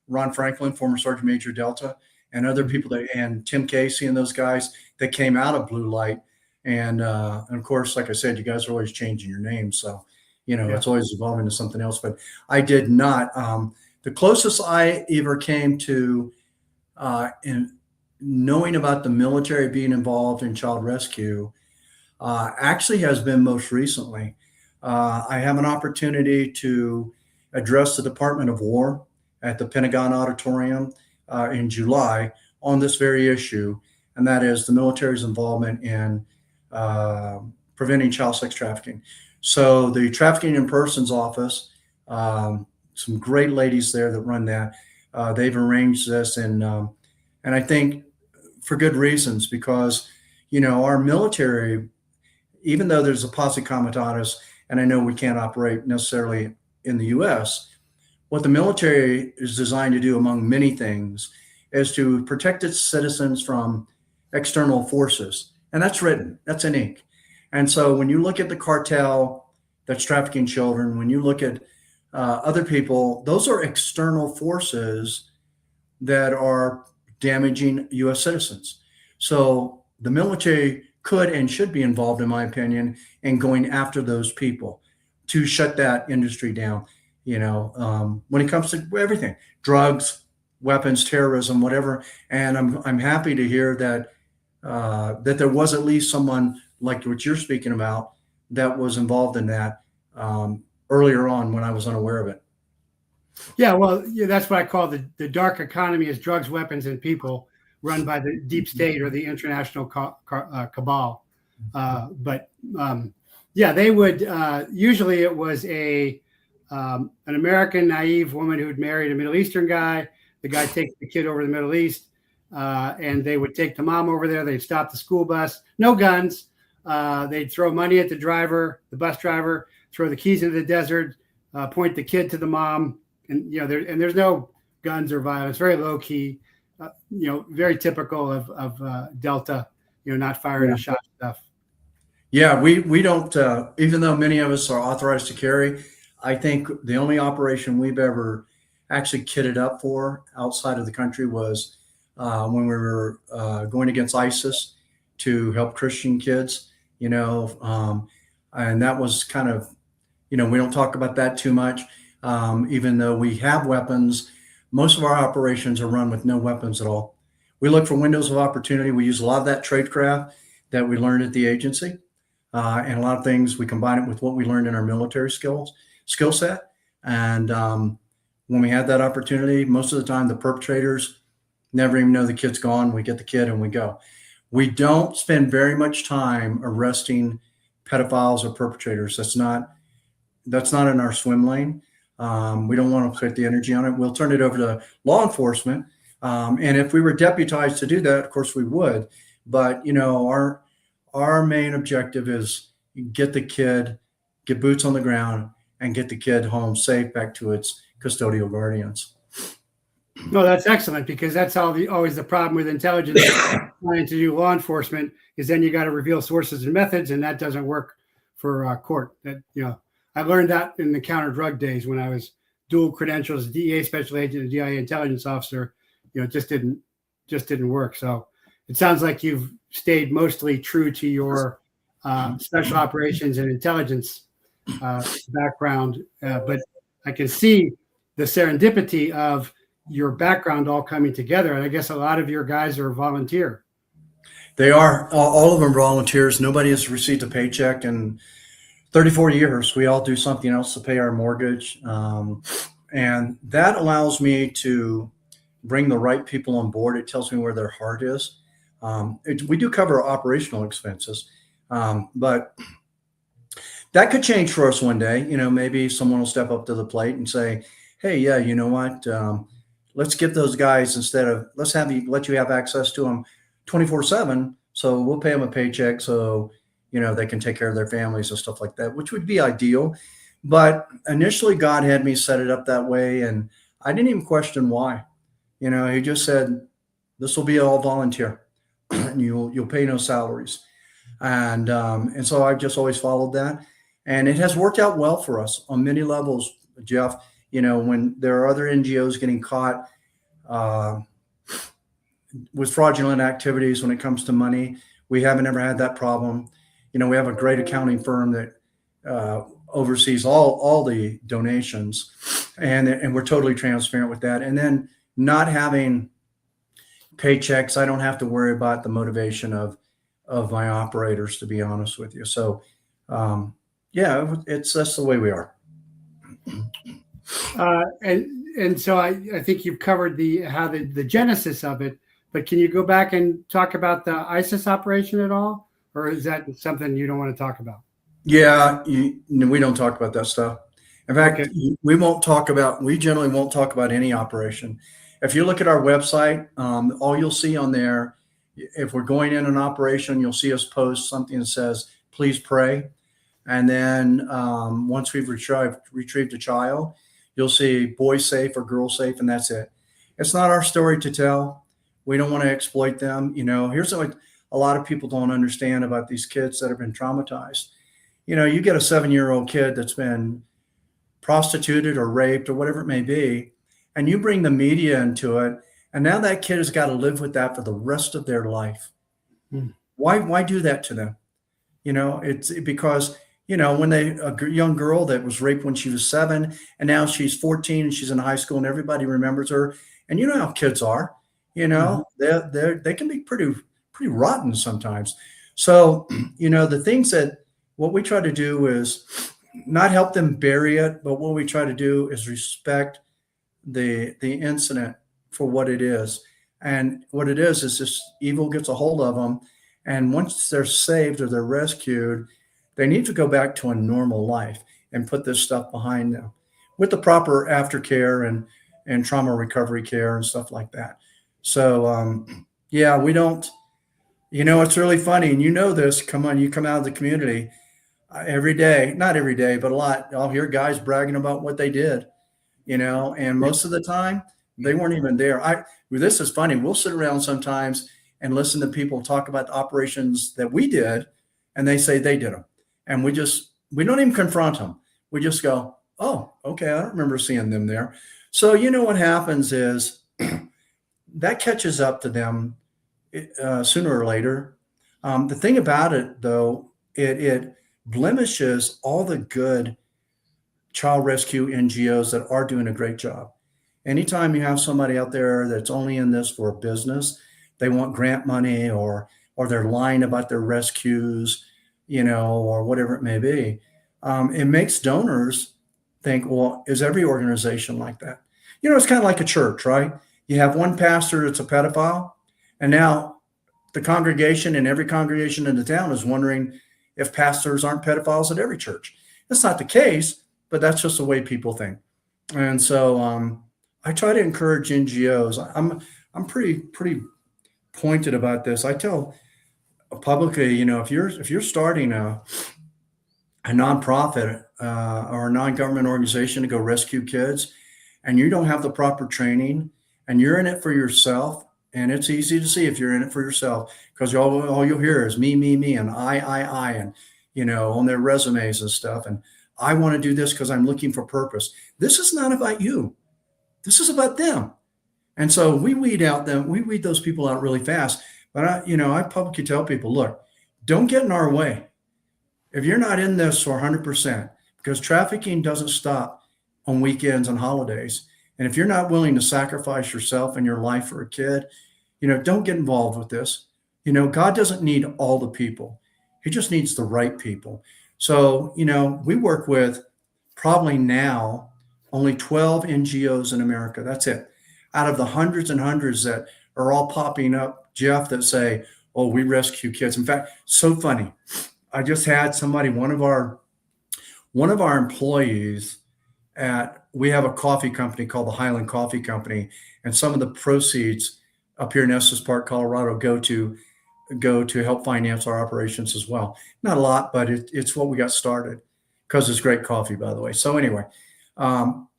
Ron Franklin, former Sergeant Major Delta, and other people and Tim Casey and those guys that came out of Blue Light. And of course, like I said, you guys are always changing your name, so it's always evolving to something else. But I did not. The closest I ever came to in knowing about the military being involved in child rescue actually has been most recently. I have an opportunity to address the Department of War at the Pentagon Auditorium in July on this very issue, and that is the military's involvement in preventing child sex trafficking. So the Trafficking in Persons Office, some great ladies there that run that, they've arranged this, and I think for good reasons, because our military, even though there's a posse comitatus, and I know we can't operate necessarily in the U.S., what the military is designed to do, among many things, is to protect its citizens from external forces. And that's written, that's in ink. And so when you look at the cartel that's trafficking children, when you look at other people, those are external forces that are damaging U.S. citizens. So the military could and should be involved, in my opinion, in going after those people to shut that industry down. When it comes to everything, drugs, weapons, terrorism, whatever. And I'm happy to hear that that there was at least someone like what you're speaking about that was involved in that earlier on when I was unaware of it. Yeah, well, that's what I call the dark economy is drugs, weapons, and people run by the deep state or the international cabal. They would usually it was an American naive woman who had married a Middle Eastern guy. The guy takes the kid over to the Middle East, and they would take the mom over there. They'd stop the school bus, no guns. They'd throw money at the bus driver, throw the keys into the desert, point the kid to the mom. And there's no guns or violence, very low key, very typical of Delta, not firing a shot stuff. Yeah, we don't. Even though many of us are authorized to carry, I think the only operation we've ever actually kitted up for outside of the country was when we were going against ISIS to help Christian kids. And that was kind of, we don't talk about that too much. Even though we have weapons, most of our operations are run with no weapons at all. We look for windows of opportunity. We use a lot of that tradecraft that we learned at the agency. And a lot of things, we combine it with what we learned in our military skill set. And when we had that opportunity, most of the time the perpetrators never even know the kid's gone. We get the kid and we go. We don't spend very much time arresting pedophiles or perpetrators. That's not in our swim lane. We don't want to put the energy on it. We'll turn it over to law enforcement. And if we were deputized to do that, of course we would. But, our main objective is get the kid, get boots on the ground, and get the kid home safe back to its custodial guardians. No, that's excellent, because that's always the problem with intelligence trying to do law enforcement is then you got to reveal sources and methods, and that doesn't work for court. I learned that in the counter drug days when I was dual credentials, DEA special agent and DIA intelligence officer. It just didn't work. So it sounds like you've stayed mostly true to your special operations and intelligence background. But I can see the serendipity of your background all coming together. And I guess a lot of your guys are volunteer. They are all of them volunteers. Nobody has received a paycheck in 34 years. We all do something else to pay our mortgage. And that allows me to bring the right people on board. It tells me where their heart is. We do cover operational expenses, but that could change for us one day. Maybe someone will step up to the plate and say, "Hey, yeah, you know what? Let's get those guys let's let you have access to them 24/7. So we'll pay them a paycheck so they can take care of their families and stuff like that," which would be ideal. But initially, God had me set it up that way, and I didn't even question why. He just said, "This will be all volunteer, and you'll pay no salaries." And so I've just always followed that, and it has worked out well for us on many levels, Jeff. When there are other NGOs getting caught with fraudulent activities when it comes to money, we haven't ever had that problem. We have a great accounting firm that oversees all the donations, and we're totally transparent with that. And then not having paychecks, I don't have to worry about the motivation of my operators, to be honest with you. So yeah, that's the way we are. And so I think you've covered the genesis of it, but can you go back and talk about the ISIS operation at all? Or is that something you don't want to talk about? Yeah, we don't talk about that stuff. In fact, Okay. we generally won't talk about any operation. If you look at our website, all you'll see on there, if we're going in an operation, you'll see us post something that says, "Please pray." And then once we've retrieved a child, you'll see boy safe or girl safe, and that's it. It's not our story to tell. We don't want to exploit them. Here's what a lot of people don't understand about these kids that have been traumatized. You get a 7-year-old kid that's been prostituted or raped or whatever it may be, and you bring the media into it, and now that kid has got to live with that for the rest of their life. Why do that to them? It's because when a young girl that was raped when she was 7, and now she's 14 and she's in high school and everybody remembers her. And you know how kids are, they can be pretty rotten sometimes. So, the things what we try to do is not help them bury it, but what we try to do is respect the incident for what it is. And what it is this evil gets a hold of them. And once they're saved or they're rescued, they need to go back to a normal life and put this stuff behind them with the proper aftercare and trauma recovery care and stuff like that. So, yeah, we don't, it's really funny. And this, you come out of the community every day, not every day, but a lot. I'll hear guys bragging about what they did, and most of the time they weren't even there. This is funny. We'll sit around sometimes and listen to people talk about the operations that we did, and they say they did them. And we don't even confront them. We just go, "Oh, okay, I don't remember seeing them there." So what happens is that catches up to them sooner or later. The thing about it, though, it blemishes all the good child rescue NGOs that are doing a great job. Anytime you have somebody out there that's only in this for a business, they want grant money or they're lying about their rescues, or whatever it may be. It makes donors think, well, is every organization like that? It's kind of like a church, right? You have one pastor that's a pedophile, and now the congregation and every congregation in the town is wondering if pastors aren't pedophiles at every church. That's not the case, but that's just the way people think. And so I try to encourage NGOs. I'm pretty pointed about this. I tell publicly, if you're starting a nonprofit or a non-government organization to go rescue kids, and you don't have the proper training, and you're in it for yourself, and it's easy to see if you're in it for yourself, because all you'll hear is me, and I, and on their resumes and stuff. And I want to do this because I'm looking for purpose. This is not about you. This is about them. And so we weed those people out really fast. But I publicly tell people, look, don't get in our way. If you're not in this for 100%, because trafficking doesn't stop on weekends and holidays. And if you're not willing to sacrifice yourself and your life for a kid, don't get involved with this. God doesn't need all the people. He just needs the right people. So, we work with probably now only 12 NGOs in America. That's it. Out of the hundreds and hundreds that are all popping up, Jeff, that say, oh, we rescue kids. In fact, so funny. I just had somebody, one of our employees we have a coffee company called the Highland Coffee Company, and some of the proceeds up here in Estes Park, Colorado, go to help finance our operations as well. Not a lot, but it's what we got started, because it's great coffee, by the way. So anyway,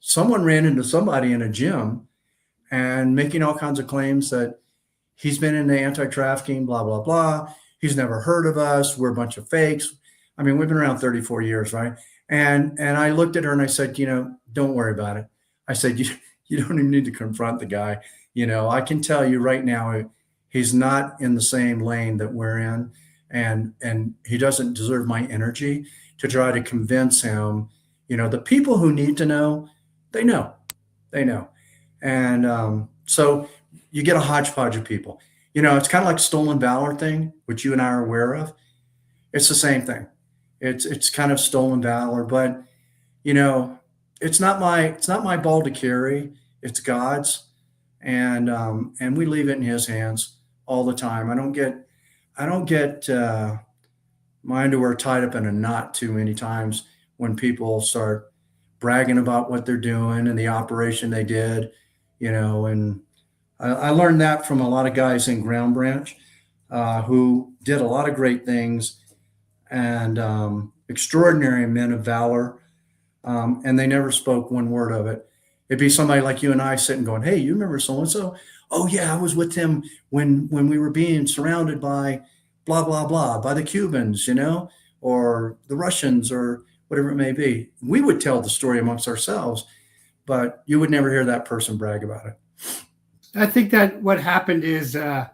someone ran into somebody in a gym and making all kinds of claims that he's been into anti-trafficking, blah, blah, blah. He's never heard of us. We're a bunch of fakes. I mean, we've been around 34 years, right? And I looked at her and I said, don't worry about it. I said, you don't even need to confront the guy. I can tell you right now, he's not in the same lane that we're in. And he doesn't deserve my energy to try to convince him. The people who need to know, they know. And so you get a hodgepodge of people. It's kind of like stolen valor thing, which you and I are aware of. It's the same thing. It's kind of stolen valor, but it's not my ball to carry. It's God's, and we leave it in His hands all the time. I don't get my underwear tied up in a knot too many times when people start bragging about what they're doing and the operation they did, and I learned that from a lot of guys in Ground Branch who did a lot of great things, and extraordinary men of valor, and they never spoke one word of it. It'd be somebody like you and I sitting going, hey, you remember so-and-so? Oh, yeah, I was with him when we were being surrounded by blah, blah, blah, by the Cubans, or the Russians, or whatever it may be. We would tell the story amongst ourselves, but you would never hear that person brag about it. I think that what happened is, at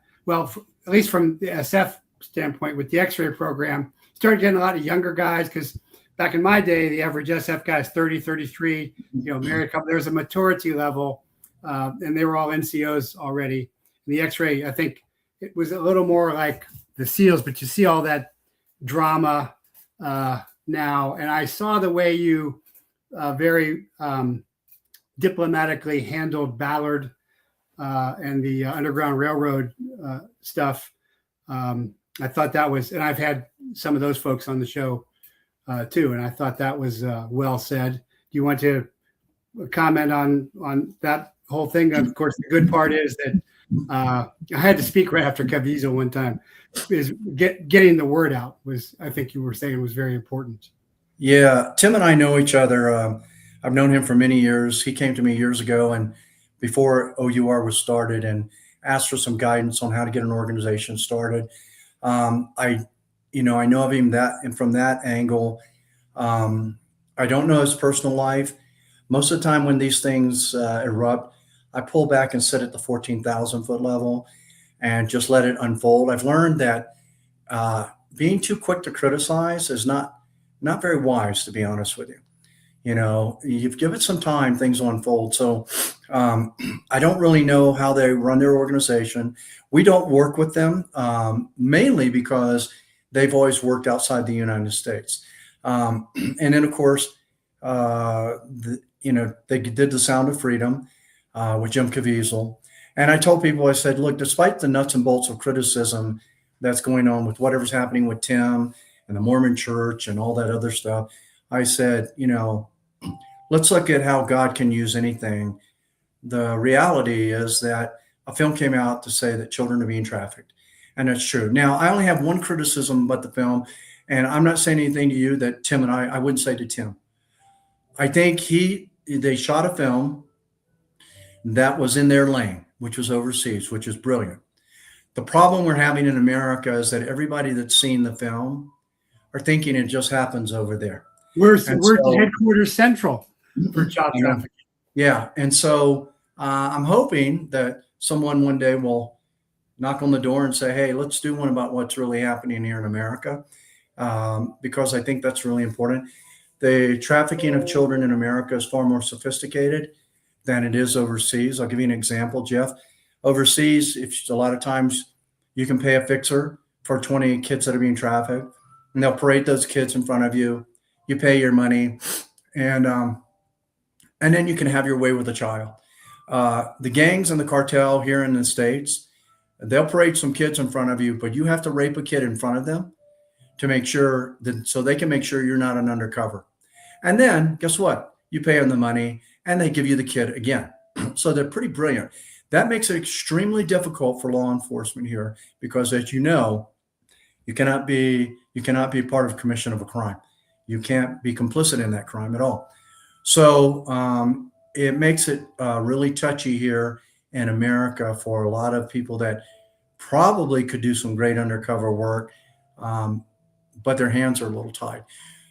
least from the SF standpoint with the X-ray program, started getting a lot of younger guys, because back in my day, the average SF guy is 30, 33, married couple. There's a maturity level, and they were all NCOs already. And the X-ray, I think it was a little more like the SEALs, but you see all that drama now. And I saw the way you very diplomatically handled Ballard and the Underground Railroad stuff. I thought that was, and I've had some of those folks on the show too, and I thought that was well said. Do you want to comment on that whole thing? Of course, the good part is that I had to speak right after Caviezel one time. Is getting the word out was, I think you were saying, was very important. Yeah, Tim and I know each other. I've known him for many years. He came to me years ago, and before OUR was started, and asked for some guidance on how to get an organization started. I know of him from that angle. I don't know his personal life. Most of the time when these things erupt, I pull back and sit at the 14,000 foot level and just let it unfold. I've learned that being too quick to criticize is not very wise, to be honest with you. You've given it some time, things will unfold. So I don't really know how they run their organization. We don't work with them, mainly because they've always worked outside the United States. And then, of course, they did the Sound of Freedom with Jim Caviezel. And I told people, I said, look, despite the nuts and bolts of criticism that's going on with whatever's happening with Tim and the Mormon Church and all that other stuff, I said, let's look at how God can use anything. The reality is that a film came out to say that children are being trafficked. And that's true. Now, I only have one criticism about the film, and I'm not saying anything to you that Tim and I wouldn't say to Tim. I think they shot a film that was in their lane, which was overseas, which is brilliant. The problem we're having in America is that everybody that's seen the film are thinking it just happens over there. We're headquarters central for child trafficking. Yeah. And so I'm hoping that someone one day will knock on the door and say, hey, let's do one about what's really happening here in America, because I think that's really important. the trafficking of children in America is far more sophisticated than it is overseas. I'll give you an example, Jeff. Overseas, if a lot of times you can pay a fixer for 20 kids that are being trafficked, and they'll parade those kids in front of you. You pay your money, and then you can have your way with a child. The gangs and the cartel here in the States, they'll parade some kids in front of you, but you have to rape a kid in front of them to make sure that, so they can make sure you're not an undercover. And then guess what? You pay them the money and they give you the kid again. So they're pretty brilliant. That makes it extremely difficult for law enforcement here because, as you know, you cannot be part of commission of a crime. You can't be complicit in that crime at all. So it makes it really touchy here in America for a lot of people that probably could do some great undercover work, but their hands are a little tied.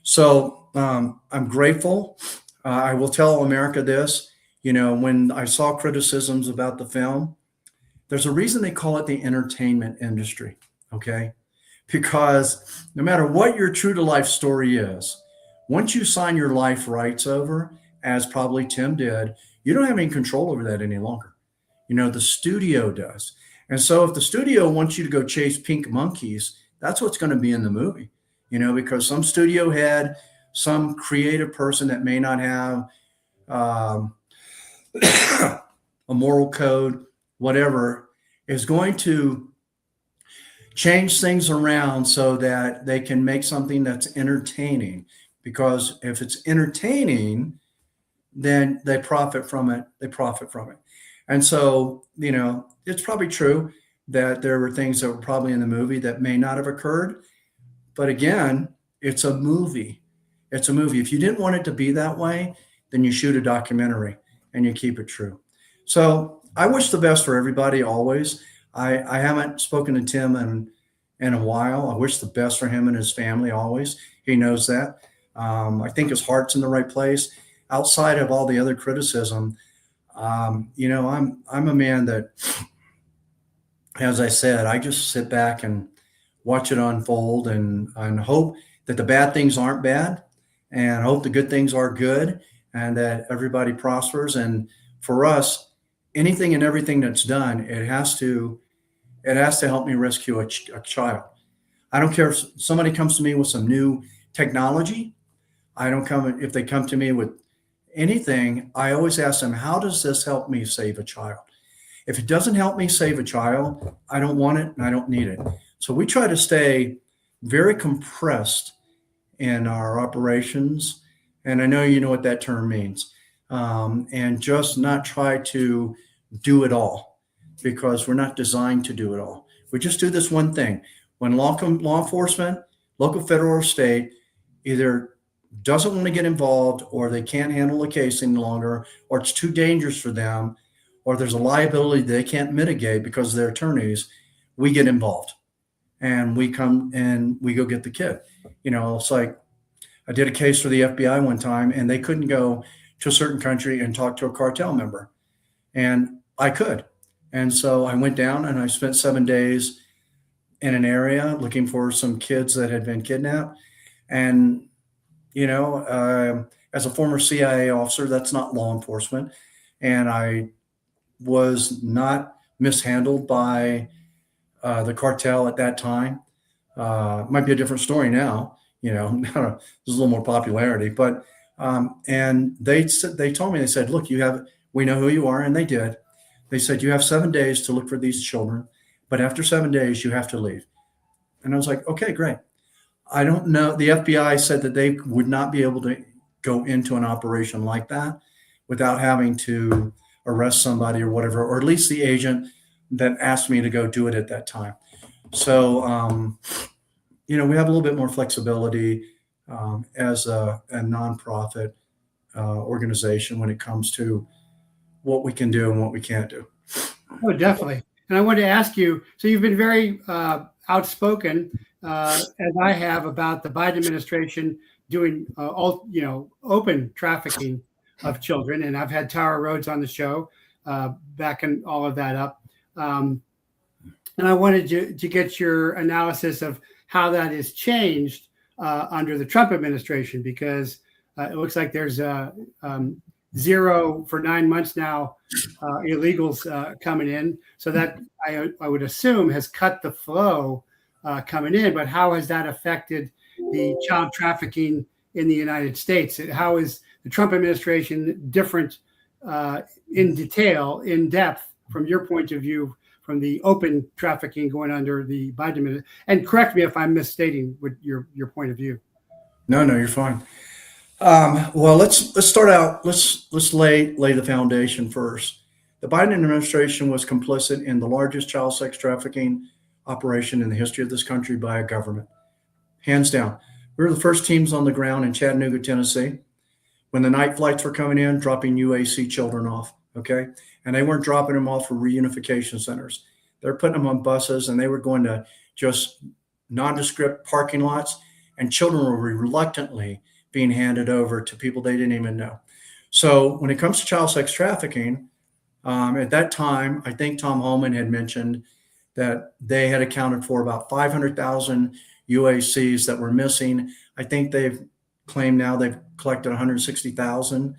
So I'm grateful. I will tell America this, when I saw criticisms about the film, there's a reason they call it the entertainment industry, okay? Because no matter what your true to life story is, once you sign your life rights over, as probably Tim did, you don't have any control over that any longer. The studio does. And so if the studio wants you to go chase pink monkeys, that's what's going to be in the movie, because some studio head, some creative person that may not have a moral code, whatever, is going to change things around so that they can make something that's entertaining. Because if it's entertaining, then they profit from it. And so, it's probably true that there were things that were probably in the movie that may not have occurred. But again, it's a movie. It's a movie. If you didn't want it to be that way, then you shoot a documentary and you keep it true. So I wish the best for everybody always. I haven't spoken to Tim in a while. I wish the best for him and his family always. He knows that. I think his heart's in the right place. Outside of all the other criticism, I'm a man that, as I said, I just sit back and watch it unfold and hope that the bad things aren't bad and hope the good things are good and that everybody prospers. And for us, anything and everything that's done, it has to help me rescue a child. I don't care if somebody comes to me with some new technology. If they come to me with anything, I always ask them, how does this help me save a child? If it doesn't help me save a child, I don't want it and I don't need it. So we try to stay very compressed in our operations. And I know you know what that term means. And just not try to do it all because we're not designed to do it all. We just do this one thing. When law enforcement, local, federal, or state, either doesn't want to get involved or they can't handle the case any longer, or it's too dangerous for them, or there's a liability they can't mitigate because they're attorneys, we get involved and we come and we go get the kid. It's like I did a case for the FBI one time and they couldn't go to a certain country and talk to a cartel member. And I could. And so I went down and I spent 7 days in an area looking for some kids that had been kidnapped. And as a former CIA officer, that's not law enforcement. And I was not mishandled by the cartel at that time. Might be a different story now, there's a little more popularity, but, and they told me, they said, look, we know who you are. And they did. They said, you have 7 days to look for these children, but after 7 days, you have to leave. And I was like, okay, great. I don't know. The FBI said that they would not be able to go into an operation like that without having to arrest somebody or whatever, or at least the agent that asked me to go do it at that time. So, we have a little bit more flexibility as a nonprofit organization when it comes to what we can do and what we can't do. Oh, definitely. And I wanted to ask you, so you've been very outspoken, as I have, about the Biden administration doing open trafficking of children. And I've had Tara Rhodes on the show, backing all of that up. And I wanted to get your analysis of how that has changed under the Trump administration, because It looks like there's zero for 9 months now, illegals coming in. So that I would assume has cut the flow coming in. But how has that affected the child trafficking in the United States? How is the Trump administration different in detail, in depth, from your point of view, from the open trafficking going under the Biden administration? And correct me if I'm misstating what your point of view. No, you're fine. Well, let's start out. Let's lay the foundation first. The Biden administration was complicit in the largest child sex trafficking operation in the history of this country by a government, hands down. We were the first teams on the ground in Chattanooga, Tennessee, when the night flights were coming in, dropping UAC children off. Okay, and they weren't dropping them off for reunification centers. They're putting them on buses, and they were going to just nondescript parking lots, and children were reluctantly being handed over to people they didn't even know. So when it comes to child sex trafficking, at that time, I think Tom Homan had mentioned that they had accounted for about 500,000 UACs that were missing. I think they've claimed now they've collected 160,000.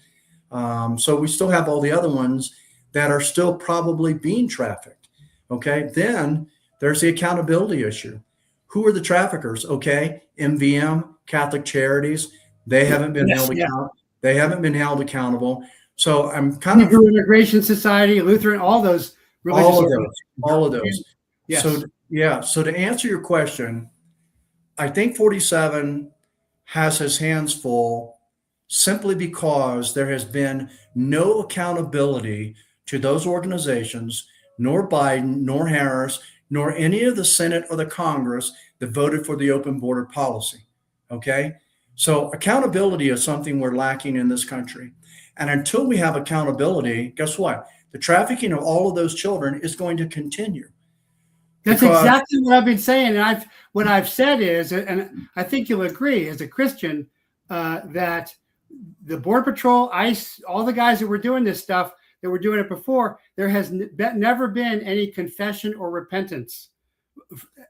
So we still have all the other ones that are still probably being trafficked. Okay, then there's the accountability issue. Who are the traffickers? Okay, MVM, Catholic Charities. They haven't been held accountable. They haven't been held accountable. So I'm kind of Hebrew Immigration Society, Lutheran, all those religious all of those. Yes. So to answer your question, I think 47 has his hands full simply because there has been no accountability to those organizations, nor Biden, nor Harris, nor any of the Senate or the Congress that voted for the open border policy. Okay. So accountability is something we're lacking in this country. And until we have accountability, guess what? The trafficking of all of those children is going to continue. That's exactly what I've been saying. And what I've said is, and I think you'll agree as a Christian, that the Border Patrol, ICE, all the guys that were doing this stuff, that were doing it before, there has never been any confession or repentance.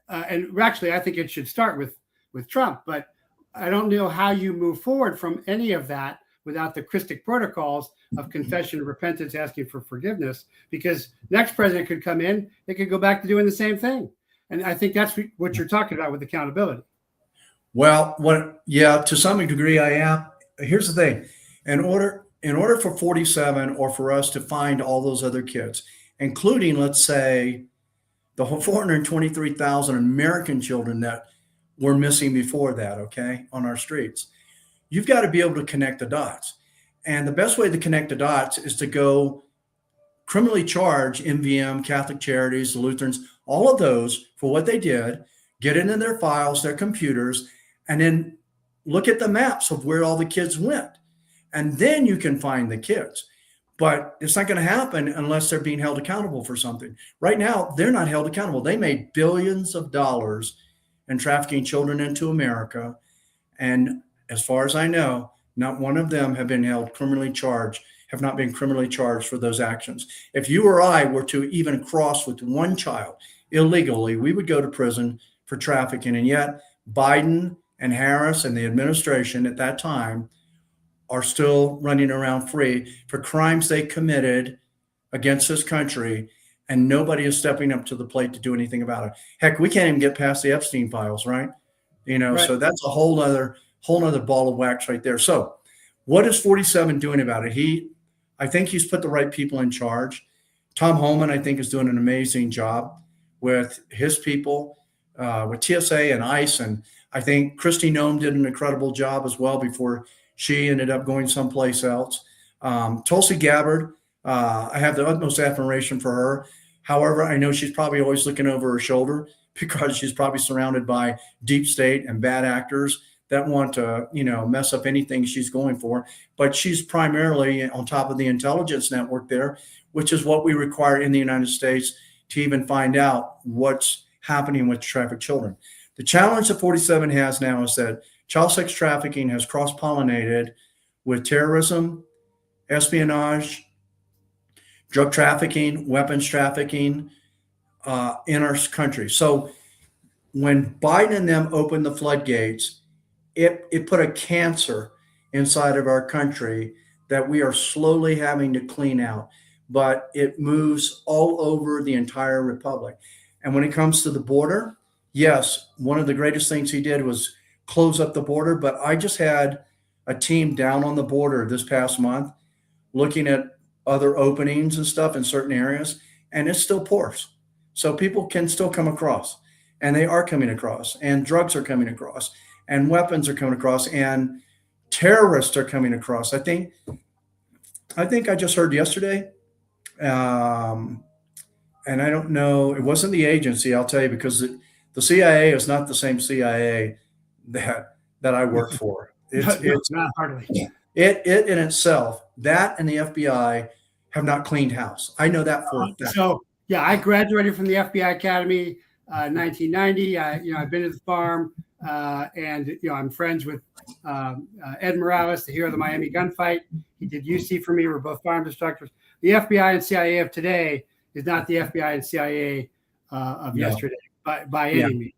And actually, I think it should start with Trump. But I don't know how you move forward from any of that without the Christic protocols of confession and repentance, asking for forgiveness, because next president could come in, they could go back to doing the same thing. And I think that's what you're talking about with accountability. Well, to some degree I am. Here's the thing. In order for 47 or for us to find all those other kids, including, let's say, the 423,000 American children that were missing before that, okay, on our streets, you've got to be able to connect the dots. And the best way to connect the dots is to go criminally charge MVM, Catholic Charities, the Lutherans, all of those for what they did, get it in their files, their computers, and then look at the maps of where all the kids went. And then you can find the kids. But it's not going to happen unless they're being held accountable for something. Right now, they're not held accountable. They made billions of dollars in trafficking children into America. And as far as I know, not one of them have not been criminally charged for those actions. If you or I were to even cross with one child illegally, we would go to prison for trafficking. And yet Biden and Harris and the administration at that time are still running around free for crimes they committed against this country. And nobody is stepping up to the plate to do anything about it. Heck, we can't even get past the Epstein files, right? Right. So that's a whole other ball of wax right there. So what is 47 doing about it? I think he's put the right people in charge. Tom Homan, I think, is doing an amazing job with his people, with TSA and ICE. And I think Kristi Noem did an incredible job as well before she ended up going someplace else. Tulsi Gabbard, I have the utmost admiration for her. However, I know she's probably always looking over her shoulder because she's probably surrounded by deep state and bad actors that want to, mess up anything she's going for. But she's primarily on top of the intelligence network there, which is what we require in the United States to even find out what's happening with trafficked children. The challenge that 47 has now is that child sex trafficking has cross-pollinated with terrorism, espionage, drug trafficking, weapons trafficking in our country. So when Biden and them opened the floodgates, it put a cancer inside of our country that we are slowly having to clean out, but it moves all over the entire republic. And when it comes to the border, yes, one of the greatest things he did was close up the border. But I just had a team down on the border this past month looking at other openings and stuff in certain areas, and it's still porous. So people can still come across, and they are coming across, and drugs are coming across, and weapons are coming across, and terrorists are coming across. I think I just heard yesterday, um, and I don't know, it wasn't the agency, I'll tell you, because the CIA is not the same CIA that I worked for. It's Not hardly. it in itself, that and the FBI have not cleaned house. I know that for a fact. So yeah, I graduated from the FBI Academy 1990. I've been to the farm, and I'm friends with Ed Morales, the hero of the Miami gunfight. He did UC for me. We're both firearms instructors. The FBI and CIA of today is not the FBI and CIA of yesterday by any means.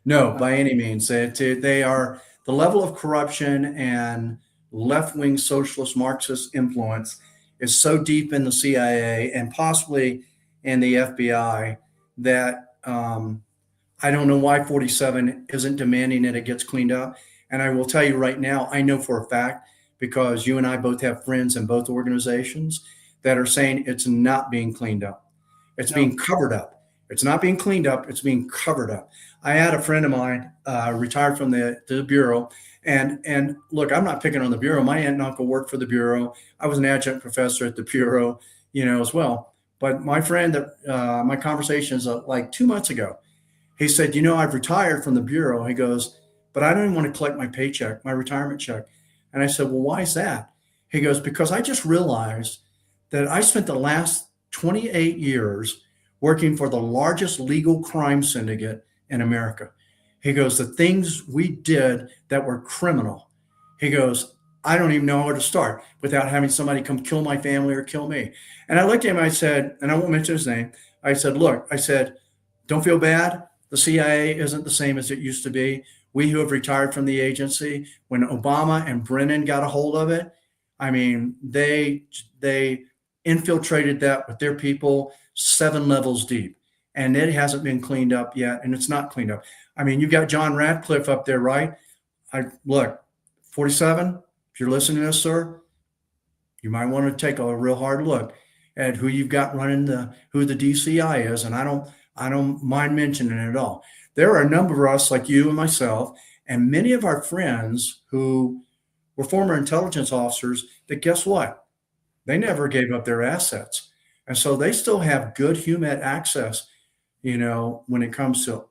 No, by any means. They are, the level of corruption and left-wing socialist Marxist influence is so deep in the CIA and possibly in the FBI that I don't know why 47 isn't demanding that it gets cleaned up. And I will tell you right now, I know for a fact, because you and I both have friends in both organizations that are saying it's not being cleaned up. It's being covered up. It's not being cleaned up. It's being covered up. I had a friend of mine retired from the Bureau. And look, I'm not picking on the Bureau. My aunt and uncle worked for the Bureau. I was an adjunct professor at the Bureau, as well. But my friend, my conversations like 2 months ago, he said, I've retired from the Bureau. He goes, but I don't even want to collect my paycheck, my retirement check. And I said, well, why is that? He goes, because I just realized that I spent the last 28 years working for the largest legal crime syndicate in America. He goes, the things we did that were criminal. He goes, I don't even know where to start without having somebody come kill my family or kill me. And I looked at him, I said, and I won't mention his name. I said, look, don't feel bad. The CIA isn't the same as it used to be. We who have retired from the agency, when Obama and Brennan got a hold of it, I mean, they infiltrated that with their people 7 levels deep. And it hasn't been cleaned up yet, and it's not cleaned up. I mean, you've got John Radcliffe up there, right? Look, 47, if you're listening to this, sir, you might want to take a real hard look at who you've got running who the DCI is. And I don't mind mentioning it at all. There are a number of us like you and myself, and many of our friends who were former intelligence officers that, guess what? They never gave up their assets. And so they still have good human access, when it comes to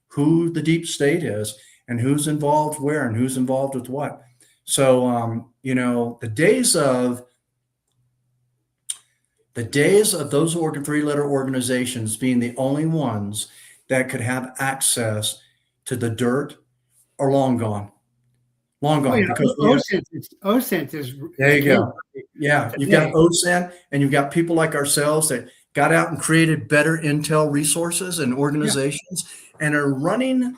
who the deep state is and who's involved where and who's involved with what. So, the days of those 3-letter organizations being the only ones that could have access to the dirt are long gone. Long gone. Because OSINT is there you go. Yeah, you've got OSINT, and you've got people like ourselves that got out and created better intel resources and organizations, and are running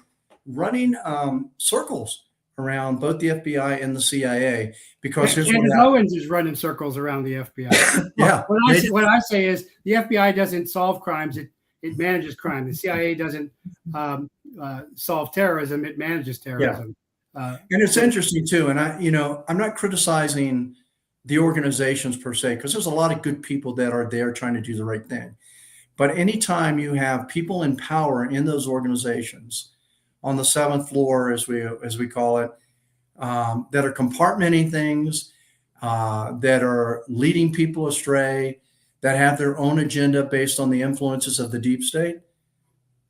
circles around both the FBI and the CIA. Because Candace Owens is running circles around the FBI. Yeah. What I say is the FBI doesn't solve crimes; it manages crime. The CIA doesn't solve terrorism; it manages terrorism. And it's interesting too. And I'm not criticizing the organizations per se, because there's a lot of good people that are there trying to do the right thing. But anytime you have people in power in those organizations on the 7th floor, as we call it, that are compartmenting things, that are leading people astray, that have their own agenda based on the influences of the deep state,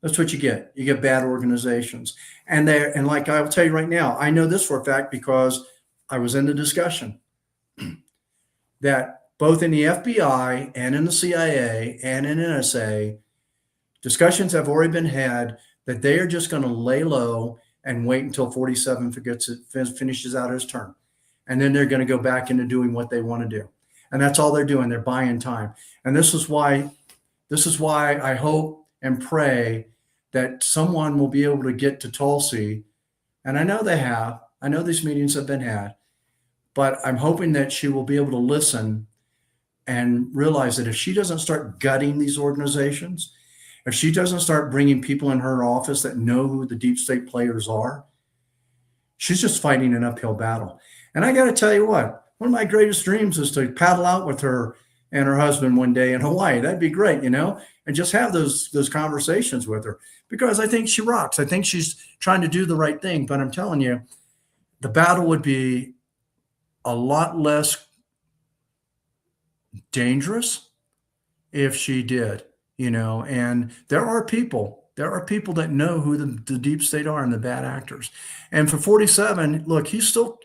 that's what you get. You get bad organizations. And like I will tell you right now, I know this for a fact because I was in the discussion that both in the FBI and in the CIA and in NSA, discussions have already been had that they are just going to lay low and wait until 47 finishes out his term. And then they're going to go back into doing what they want to do. And that's all they're doing. They're buying time. And this is why I hope and pray that someone will be able to get to Tulsi. And I know they have. I know these meetings have been had. but I'm hoping that she will be able to listen and realize that if she doesn't start gutting these organizations, if she doesn't start bringing people in her office that know who the deep state players are, she's just fighting an uphill battle. And I got to tell you what, one of my greatest dreams is to paddle out with her and her husband one day in Hawaii. That'd be great, and just have those conversations with her, because I think she rocks. I think she's trying to do the right thing. But I'm telling you, the battle would be a lot less dangerous if she did, and there are people that know who the deep state are and the bad actors. And for 47, look, he's still,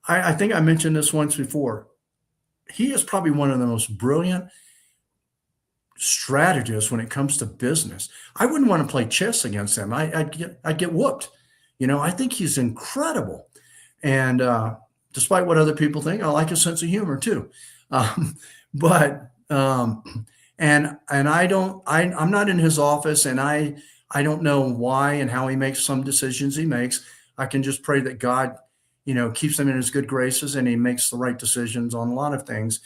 I think I mentioned this once before. He is probably one of the most brilliant strategists when it comes to business. I wouldn't want to play chess against him. I'd get whooped. I think he's incredible. And despite what other people think, I like his sense of humor too. I'm not in his office, and I don't know why and how he makes some decisions he makes. I can just pray that God, keeps him in his good graces and he makes the right decisions on a lot of things.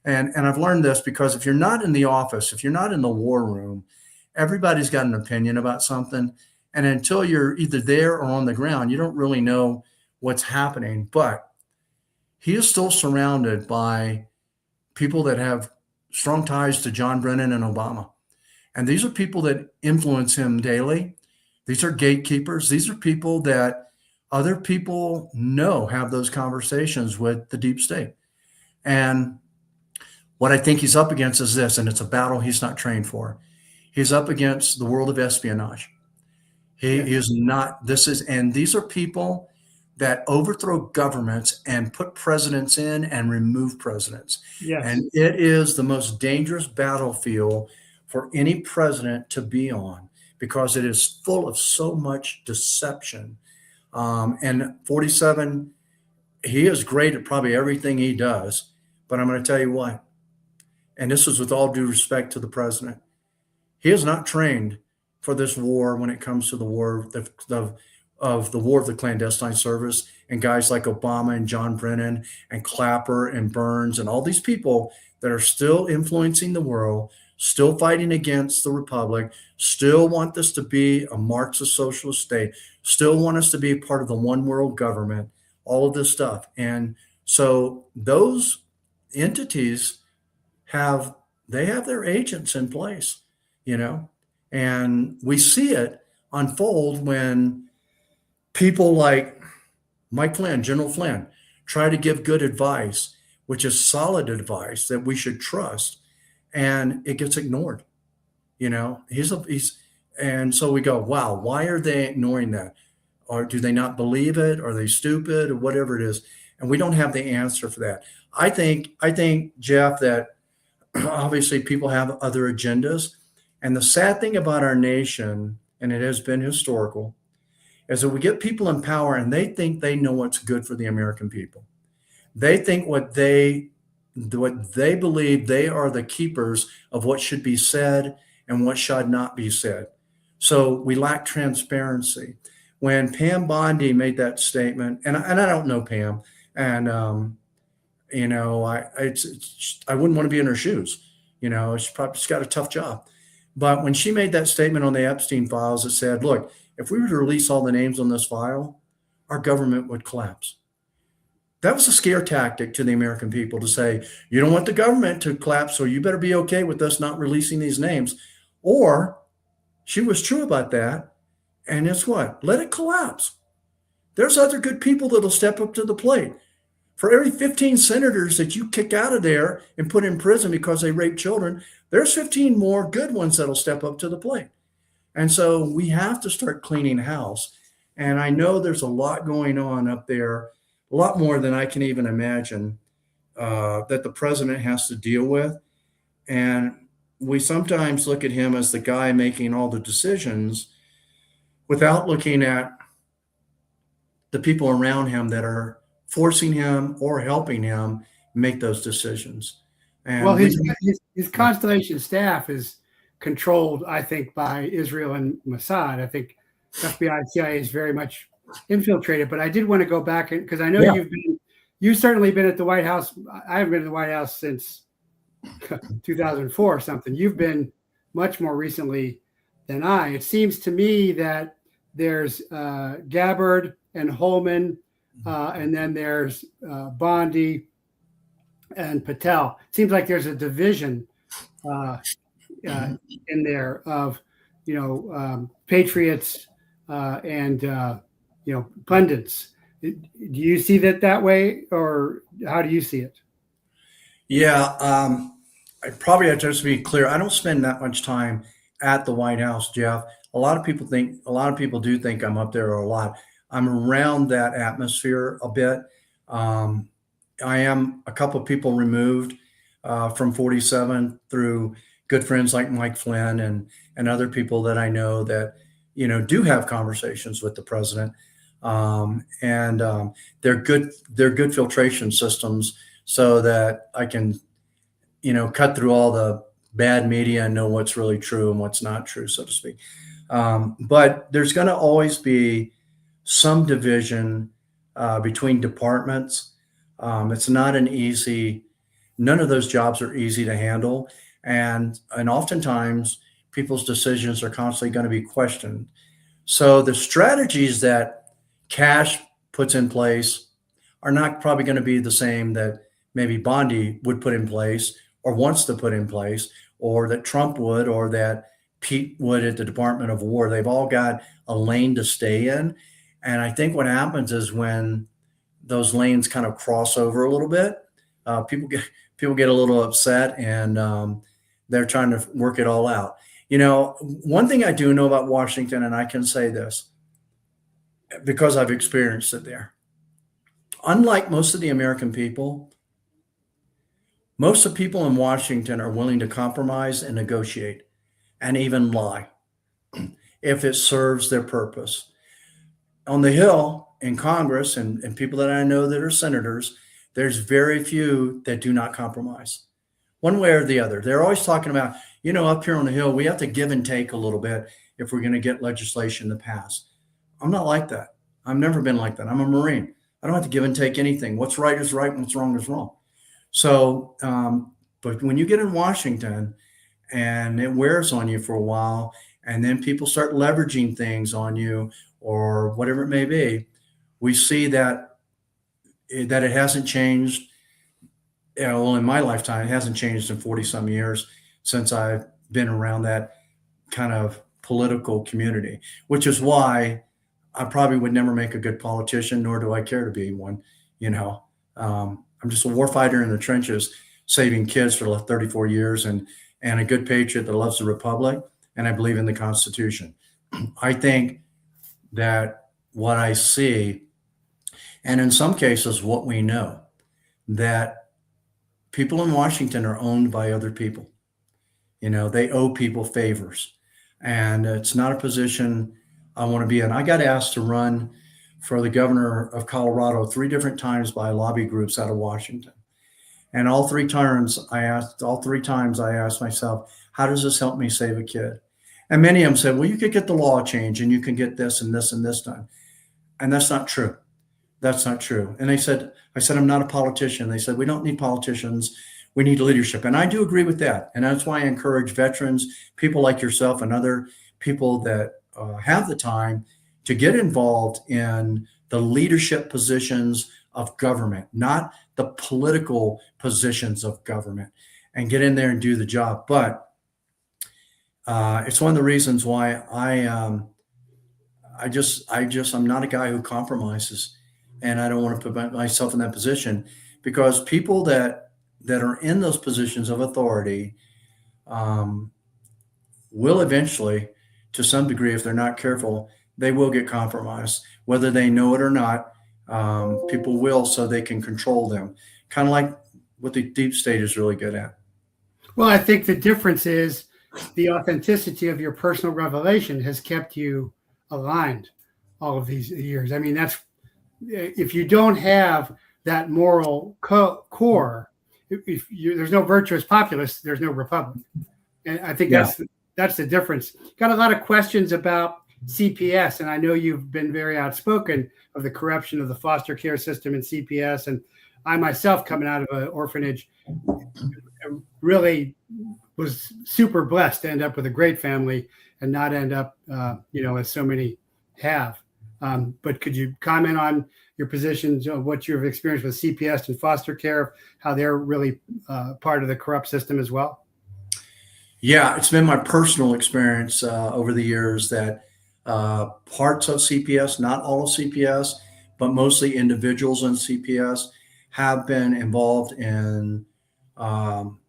And I've learned this because if you're not in the office, if you're not in the war room, everybody's got an opinion about something. And until you're either there or on the ground, you don't really know what's happening. But he is still surrounded by people that have strong ties to John Brennan and Obama. And these are people that influence him daily. These are gatekeepers. These are people that other people know have those conversations with the deep state. And what I think he's up against is this, and it's a battle he's not trained for. He's up against the world of espionage. He is not, and these are people that overthrow governments and put presidents in and remove presidents. Yes. And it is the most dangerous battlefield for any president to be on, because it is full of so much deception. And 47, he is great at probably everything he does, but I'm going to tell you what, and this is with all due respect to the president, he is not trained for this war when it comes to the war of the clandestine service, and guys like Obama and John Brennan and Clapper and Burns and all these people that are still influencing the world, still fighting against the republic, still want this to be a Marxist socialist state, still want us to be part of the one world government, all of this stuff. And so those entities have their agents in place, and we see it unfold when people like Mike Flynn, General Flynn, try to give good advice, which is solid advice that we should trust, and it gets ignored. And so we go, wow, why are they ignoring that? Or do they not believe it? Are they stupid, or whatever it is? And we don't have the answer for that. I think, Jeff, that obviously people have other agendas. And the sad thing about our nation, and it has been historical, is that we get people in power and they think they know what's good for the American people. They think what they believe, they are the keepers of what should be said and what should not be said. So we lack transparency. When Pam Bondi made that statement, and I don't know Pam, and I wouldn't want to be in her shoes. She's got a tough job. But when she made that statement on the Epstein files, it said, look, if we were to release all the names on this file, our government would collapse. That was a scare tactic to the American people, to say, you don't want the government to collapse, so you better be okay with us not releasing these names. Or she was true about that. And it's what? Let it collapse. There's other good people that'll step up to the plate. For every 15 senators that you kick out of there and put in prison because they raped children, there's 15 more good ones that'll step up to the plate. And so we have to start cleaning house. And I know there's a lot going on up there, a lot more than I can even imagine, that the president has to deal with. And we sometimes look at him as the guy making all the decisions without looking at the people around him that are forcing him or helping him make those decisions. And well, his Constellation staff is controlled, I think, by Israel and Mossad. I think FBI, CIA is very much infiltrated. But I did want to go back, because I know you've been You've certainly been at the White House. I haven't been in the White House since 2004 or something. You've been much more recently than I. It seems to me that there's Gabbard and Holman, and then there's Bondi and Patel. It seems like there's a division in there of, patriots and, pundits. Do you see that way, or how do you see it? Yeah, I probably have to just be clear. I don't spend that much time at the White House, Jeff. A lot of people do think I'm up there a lot. I'm around that atmosphere a bit. I am a couple of people removed from 47 through good friends like Mike Flynn and other people that I know that, do have conversations with the president. They're good filtration systems so that I can, cut through all the bad media and know what's really true and what's not true, so to speak. But there's going to always be some division between departments. It's not none of those jobs are easy to handle. And oftentimes people's decisions are constantly going to be questioned. So the strategies that Cash puts in place are not probably going to be the same that maybe Bondi would put in place or wants to put in place, or that Trump would, or that Pete would at the Department of War. They've all got a lane to stay in. And I think what happens is when those lanes kind of cross over a little bit, people get a little upset, and they're trying to work it all out. One thing I do know about Washington, and I can say this because I've experienced it there. Unlike most of the American people, most of the people in Washington are willing to compromise and negotiate and even lie if it serves their purpose. On the Hill, in Congress, and people that I know that are senators, there's very few that do not compromise one way or the other. They're always talking about, up here on the Hill, we have to give and take a little bit if we're going to get legislation to pass. I'm not like that. I've never been like that. I'm a Marine. I don't have to give and take anything. What's right is right and what's wrong is wrong. So, but when you get in Washington and it wears on you for a while, and then people start leveraging things on you or whatever it may be, we see that it hasn't changed. Well, in my lifetime, it hasn't changed in 40 some years since I've been around that kind of political community, which is why I probably would never make a good politician, nor do I care to be one. I'm just a warfighter in the trenches, saving kids for 34 years and a good patriot that loves the Republic. And I believe in the Constitution. I think that what I see, and in some cases, what we know, that people in Washington are owned by other people. They owe people favors, and it's not a position I want to be in. I got asked to run for the governor of Colorado 3 different times by lobby groups out of Washington. And all three times I asked myself, how does this help me save a kid? And many of them said, well, you could get the law changed and you can get this and this and this done. And that's not true. That's not true. And I said, I'm not a politician. They said, we don't need politicians. We need leadership. And I do agree with that. And that's why I encourage veterans, people like yourself and other people that have the time to get involved in the leadership positions of government, not the political positions of government, and get in there and do the job. But it's one of the reasons why I'm not a guy who compromises, and I don't want to put myself in that position, because people that are in those positions of authority will eventually, to some degree, if they're not careful, they will get compromised, whether they know it or not. People will, so they can control them, kind of like what the deep state is really good at. Well, I think the difference is the authenticity of your personal revelation has kept you aligned all of these years. I mean, that's, if you don't have that moral core, there's no virtuous populace, there's no republic. And I think that's the difference. Got a lot of questions about CPS, and I know you've been very outspoken of the corruption of the foster care system in CPS, and I myself, coming out of an orphanage, really was super blessed to end up with a great family and not end up, as so many have. But could you comment on your positions of what you've experienced with CPS and foster care, how they're really part of the corrupt system as well? Yeah, it's been my personal experience over the years that parts of CPS, not all of CPS, but mostly individuals in CPS have been involved in um,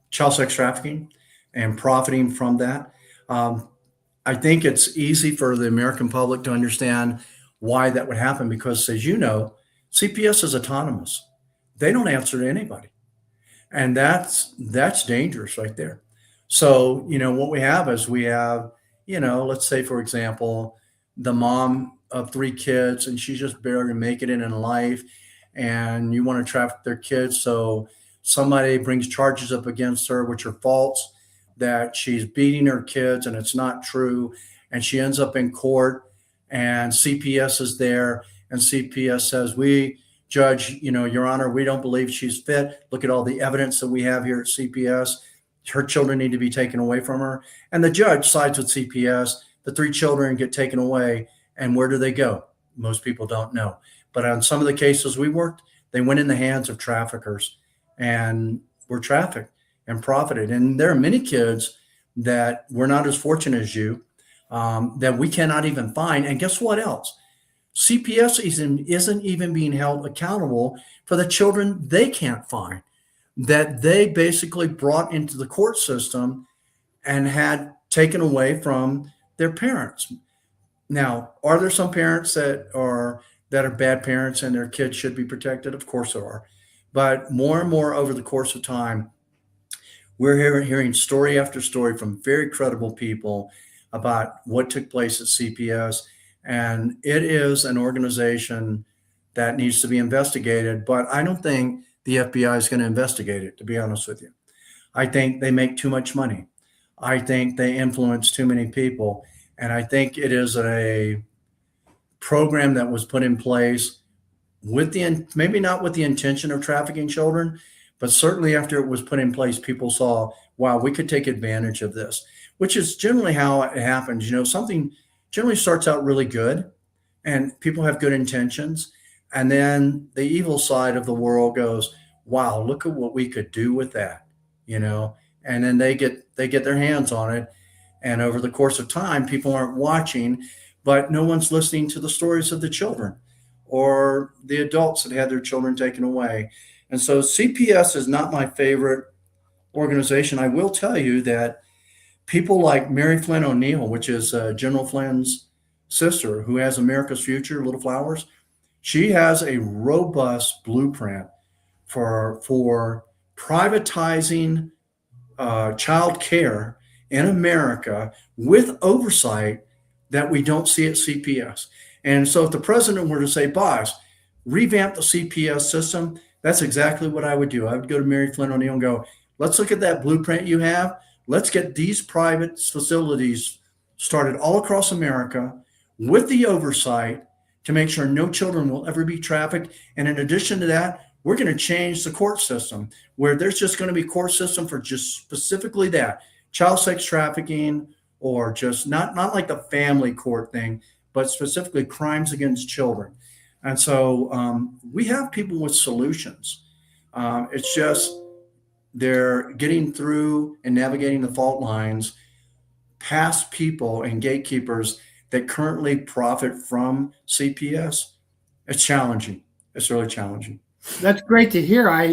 child sex trafficking and profiting from that. Um, I think it's easy for the American public to understand why that would happen because, as you know, CPS is autonomous. They don't answer to anybody, and that's dangerous right there. So, what we have is we have, let's say, for example, the mom of three kids, and she's just barely making it in life, and you want to traffic their kids. So somebody brings charges up against her, which are false, that she's beating her kids, and it's not true. And she ends up in court, and CPS is there, and CPS says, "We, Judge, Your Honor, we don't believe she's fit. Look at all the evidence that we have here at CPS. Her children need to be taken away from her." And the judge sides with CPS. The three children get taken away. And where do they go? Most people don't know. But on some of the cases we worked, they went in the hands of traffickers and were trafficked and profited. And there are many kids that were not as fortunate as you, that we cannot even find. And guess what else? CPS isn't even being held accountable for the children they can't find, that they basically brought into the court system and had taken away from their parents. Now, are there some parents that are bad parents and their kids should be protected? Of course there are. But more and more over the course of time, we're hearing story after story from very credible people about what took place at CPS. And it is an organization that needs to be investigated. But I don't think the FBI is going to investigate it, to be honest with you. I think they make too much money. I think they influence too many people. And I think it is a program that was put in place with maybe not with the intention of trafficking children, but certainly after it was put in place, people saw, wow, we could take advantage of this, which is generally how it happens. Something generally starts out really good and people have good intentions. And then the evil side of the world goes, wow, look at what we could do with that, and then they get their hands on it. And over the course of time, people aren't watching, but no one's listening to the stories of the children or the adults that had their children taken away. And so CPS is not my favorite organization. I will tell you that people like Mary Flynn O'Neill, which is General Flynn's sister, who has America's Future, Little Flowers, she has a robust blueprint for privatizing child care in America with oversight that we don't see at CPS. And so if the president were to say, boss, revamp the CPS system, that's exactly what I would do. I would go to Mary Flynn O'Neill and go, let's look at that blueprint you have. Let's get these private facilities started all across America with the oversight to make sure no children will ever be trafficked. And in addition to that, we're going to change the court system where there's just going to be a court system for just specifically that, child sex trafficking, or just not like the family court thing, but specifically crimes against children. And so we have people with solutions. It's just they're getting through and navigating the fault lines past people and gatekeepers that currently profit from CPS. It's challenging. It's really challenging. That's great to hear. I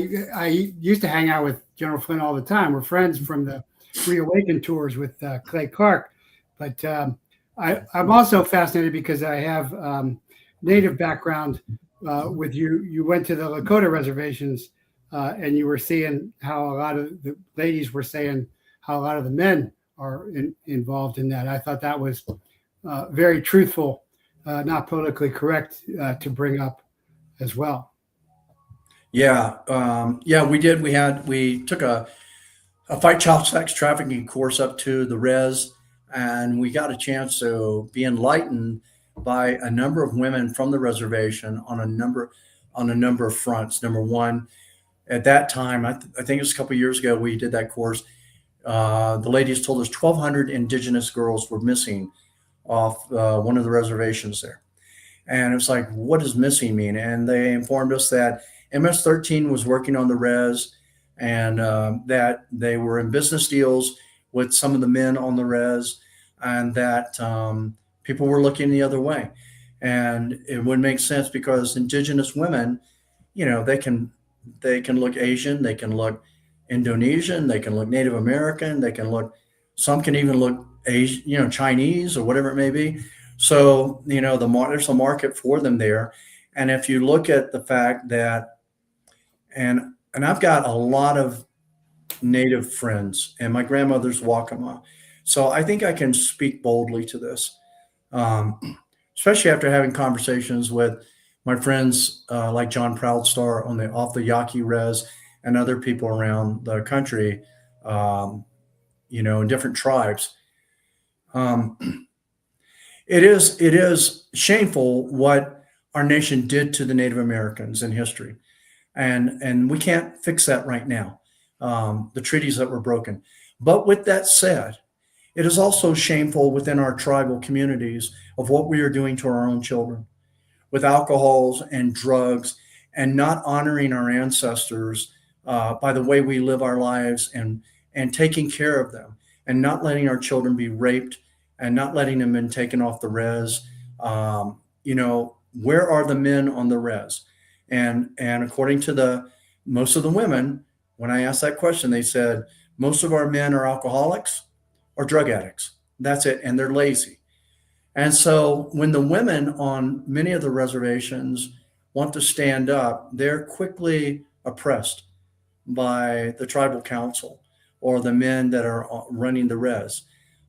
used to hang out with General Flynn all the time. We're friends from the Reawaken tours with Clay Clark. But I'm also fascinated because I have Native background with you. You went to the Lakota reservations and you were seeing how a lot of the ladies were saying how a lot of the men are involved in that. I thought that was very truthful, not politically correct to bring up as well. Yeah, we did. We took a fight child sex trafficking course up to the res, and we got a chance to be enlightened by a number of women from the reservation on a number on a number of fronts. Number one, at that time, I think it was a couple of years ago, we did that course. The ladies told us 1,200 indigenous girls were missing off one of the reservations there. And it was like, what does missing mean? And they informed us that MS-13 was working on the res, and that they were in business deals with some of the men on the res, and that people were looking the other way. And it would make sense because indigenous women, they can look Asian, they can look Indonesian, they can look Native American, some can even look Asian, Chinese or whatever it may be. So, there's a market for them there. And if you look at the fact that, and I've got a lot of Native friends, and my grandmother's Waccamaw. So I think I can speak boldly to this, especially after having conversations with my friends like John Proudstar off the Yaqui Res, and other people around the country, in different tribes. It is shameful what our nation did to the Native Americans in history, and we can't fix that right now. The treaties that were broken. But with that said, it is also shameful within our tribal communities of what we are doing to our own children with alcohols and drugs, and not honoring our ancestors by the way we live our lives, and taking care of them, and not letting our children be raped, and not letting them be taken off the res. Where are the men on the res? And according to most of the women, when I asked that question, they said, most of our men are alcoholics or drug addicts. That's it. And they're lazy. And so when the women on many of the reservations want to stand up, they're quickly oppressed by the tribal council or the men that are running the res.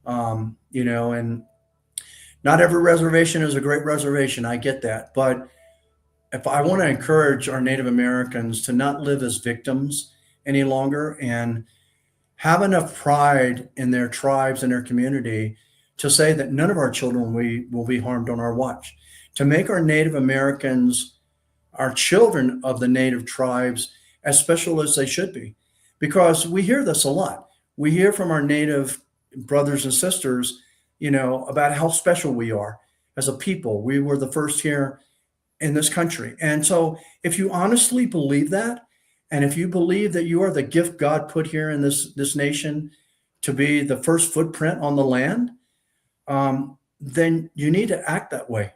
And not every reservation is a great reservation. I get that. But if I want to encourage our Native Americans to not live as victims any longer, and have enough pride in their tribes and their community to say that none of our children will be harmed on our watch, to make our Native Americans, our children of the Native tribes, as special as they should be. Because we hear this a lot. We hear from our Native brothers and sisters, about how special we are as a people. We were the first here in this country. And so if you honestly believe that, and if you believe that you are the gift God put here in this nation to be the first footprint on the land, then you need to act that way.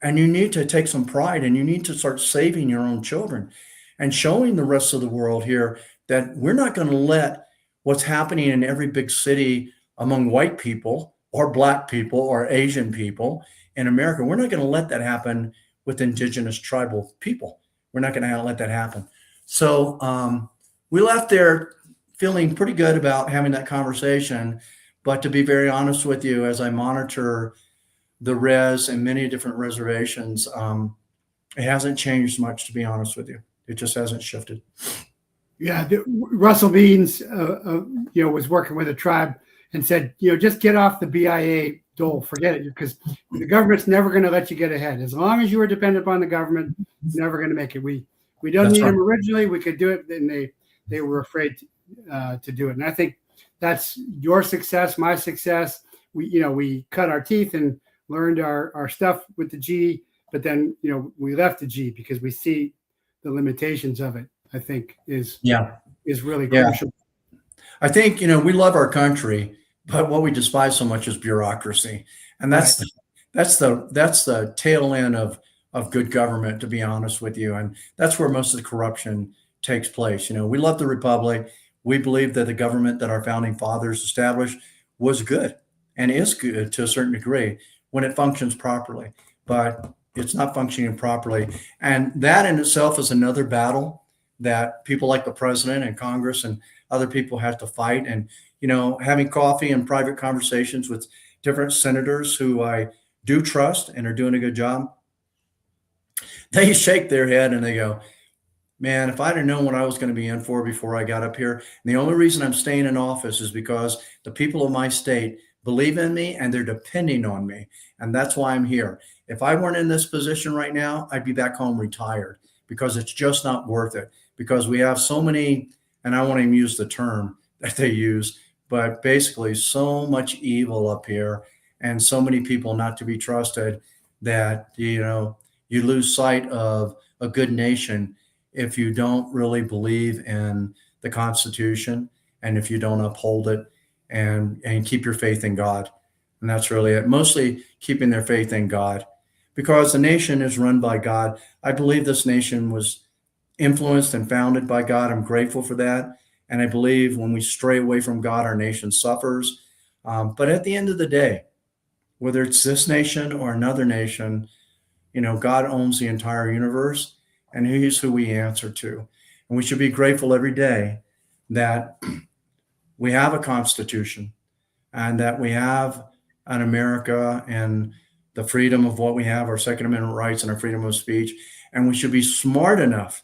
And you need to take some pride, and you need to start saving your own children and showing the rest of the world here that we're not going to let what's happening in every big city among white people or Black people or Asian people in America. We're not going to let that happen with indigenous tribal people. We're not going to let that happen. So we left there feeling pretty good about having that conversation. But to be very honest with you, as I monitor the res and many different reservations, it hasn't changed much, to be honest with you. It just hasn't shifted. Yeah, Russell Beans, was working with a tribe and said, just get off the BIA dole, forget it, because the government's never going to let you get ahead. As long as you are dependent upon the government, you're never going to make it. We don't need them originally. We could do it, and they were afraid to do it. And I think that's your success, my success. We cut our teeth and learned our stuff with the G, but then we left the G because we see the limitations of it. I think is really crucial. I think we love our country, but what we despise so much is bureaucracy, and that's the tail end of good government, to be honest with you. And that's where most of the corruption takes place. We love the republic. We believe that the government that our founding fathers established was good and is good to a certain degree when it functions properly, but it's not functioning properly. And that in itself is another battle that people like the president and Congress and other people have to fight. And, having coffee and private conversations with different senators who I do trust and are doing a good job, they shake their head and they go, man, if I'd have known what I was going to be in for before I got up here, and the only reason I'm staying in office is because the people of my state believe in me and they're depending on me. And that's why I'm here. If I weren't in this position right now, I'd be back home retired. because it's just not worth it. Because we have so many, and I won't even use the term that they use, but basically so much evil up here and so many people not to be trusted that, you lose sight of a good nation if you don't really believe in the Constitution and if you don't uphold it and keep your faith in God. And that's really it. Mostly keeping their faith in God, because the nation is run by God. I believe this nation was influenced and founded by God. I'm grateful for that. And I believe when we stray away from God, our nation suffers. But at the end of the day, whether it's this nation or another nation, God owns the entire universe, and He's who we answer to. And we should be grateful every day that we have a constitution and that we have an America and the freedom of what we have, our Second Amendment rights and our freedom of speech. And we should be smart enough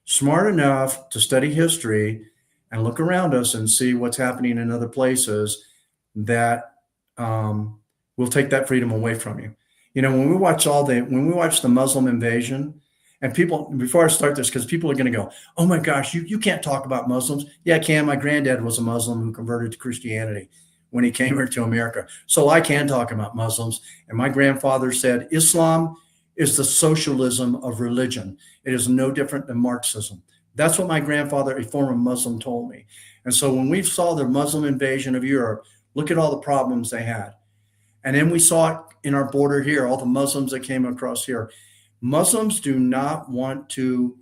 to study history and look around us and see what's happening in other places that will take that freedom away from you. When we watch the Muslim invasion, and people, before I start this, because people are going to go, oh my gosh, you can't talk about Muslims. Yeah, I can. My granddad was a Muslim who converted to Christianity when he came here to America. So I can talk about Muslims. And my grandfather said, Islam is the socialism of religion. It is no different than Marxism. That's what my grandfather, a former Muslim, told me. And so when we saw the Muslim invasion of Europe, look at all the problems they had. And then we saw it in our border here, all the Muslims that came across here. Muslims do not want to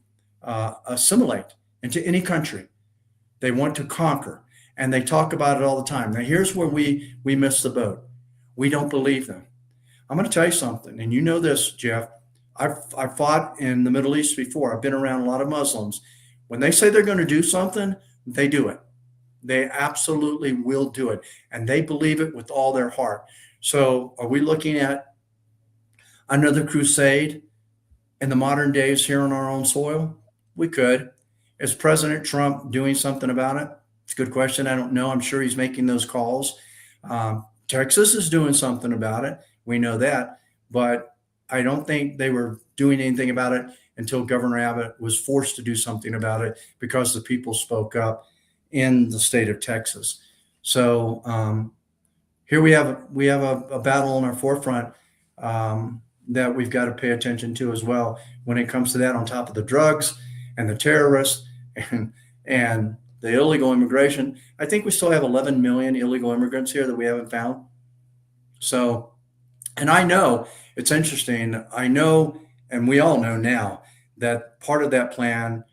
assimilate into any country. They want to conquer, and they talk about it all the time. Now, here's where we miss the boat. We don't believe them. I'm going to tell you something, and you know this, Jeff. I've fought in the Middle East before. I've been around a lot of Muslims. When they say they're going to do something, they do it. They absolutely will do it, and they believe it with all their heart. So are we looking at another crusade in the modern days here on our own soil? We could. Is President Trump doing something about it? It's a good question. I don't know. I'm sure he's making those calls. Texas is doing something about it. We know that. But I don't think they were doing anything about it until Governor Abbott was forced to do something about it because the people spoke up in the state of Texas. So here we have a battle on our forefront that we've got to pay attention to as well when it comes to that, on top of the drugs and the terrorists and the illegal immigration. I think we still have 11 million illegal immigrants here that we haven't found. So, and I know it's interesting. I know, and we all know now, that part of that plan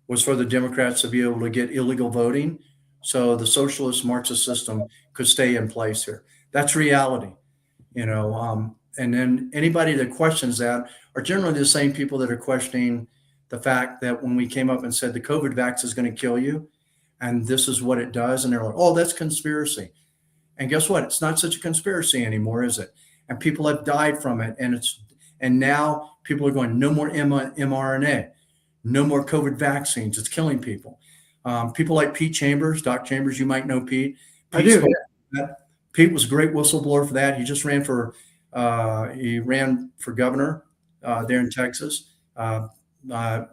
was for the Democrats to be able to get illegal voting so the socialist Marxist system could stay in place here. That's reality, and then anybody that questions that are generally the same people that are questioning the fact that when we came up and said the COVID vaccine is going to kill you and this is what it does, and they're like, oh, that's conspiracy. And guess what? It's not such a conspiracy anymore, is it? And people have died from it, and now people are going, no more mRNA, no more COVID vaccines. It's killing people. People like Pete Chambers, Doc Chambers, you might know Pete. I do. Pete was a great whistleblower for that. He just ran for governor there in Texas.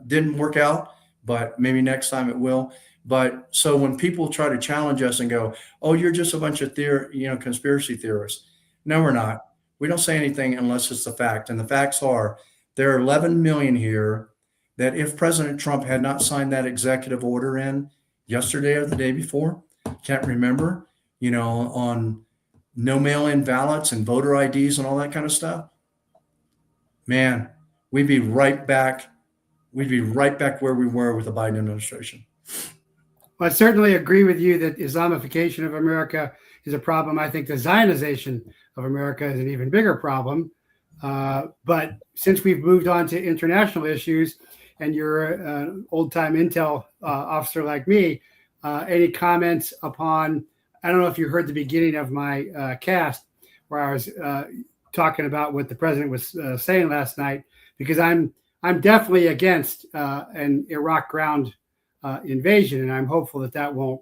Didn't work out, but maybe next time it will. But so when people try to challenge us and go, oh, you're just a bunch of conspiracy theorists. No, we're not. We don't say anything unless it's the fact. And the facts are there are 11 million here that if President Trump had not signed that executive order in yesterday or the day before, can't remember, on no mail-in ballots and voter IDs and all that kind of stuff, man, we'd be right back where we were with the Biden administration. Well, I certainly agree with you that Islamification of America is a problem. I think the Zionization of America is an even bigger problem. But since we've moved on to international issues, and you're an old-time intel officer like me, any comments upon, I don't know if you heard the beginning of my cast where I was talking about what the president was saying last night, because I'm definitely against an Iraq ground invasion, and I'm hopeful that won't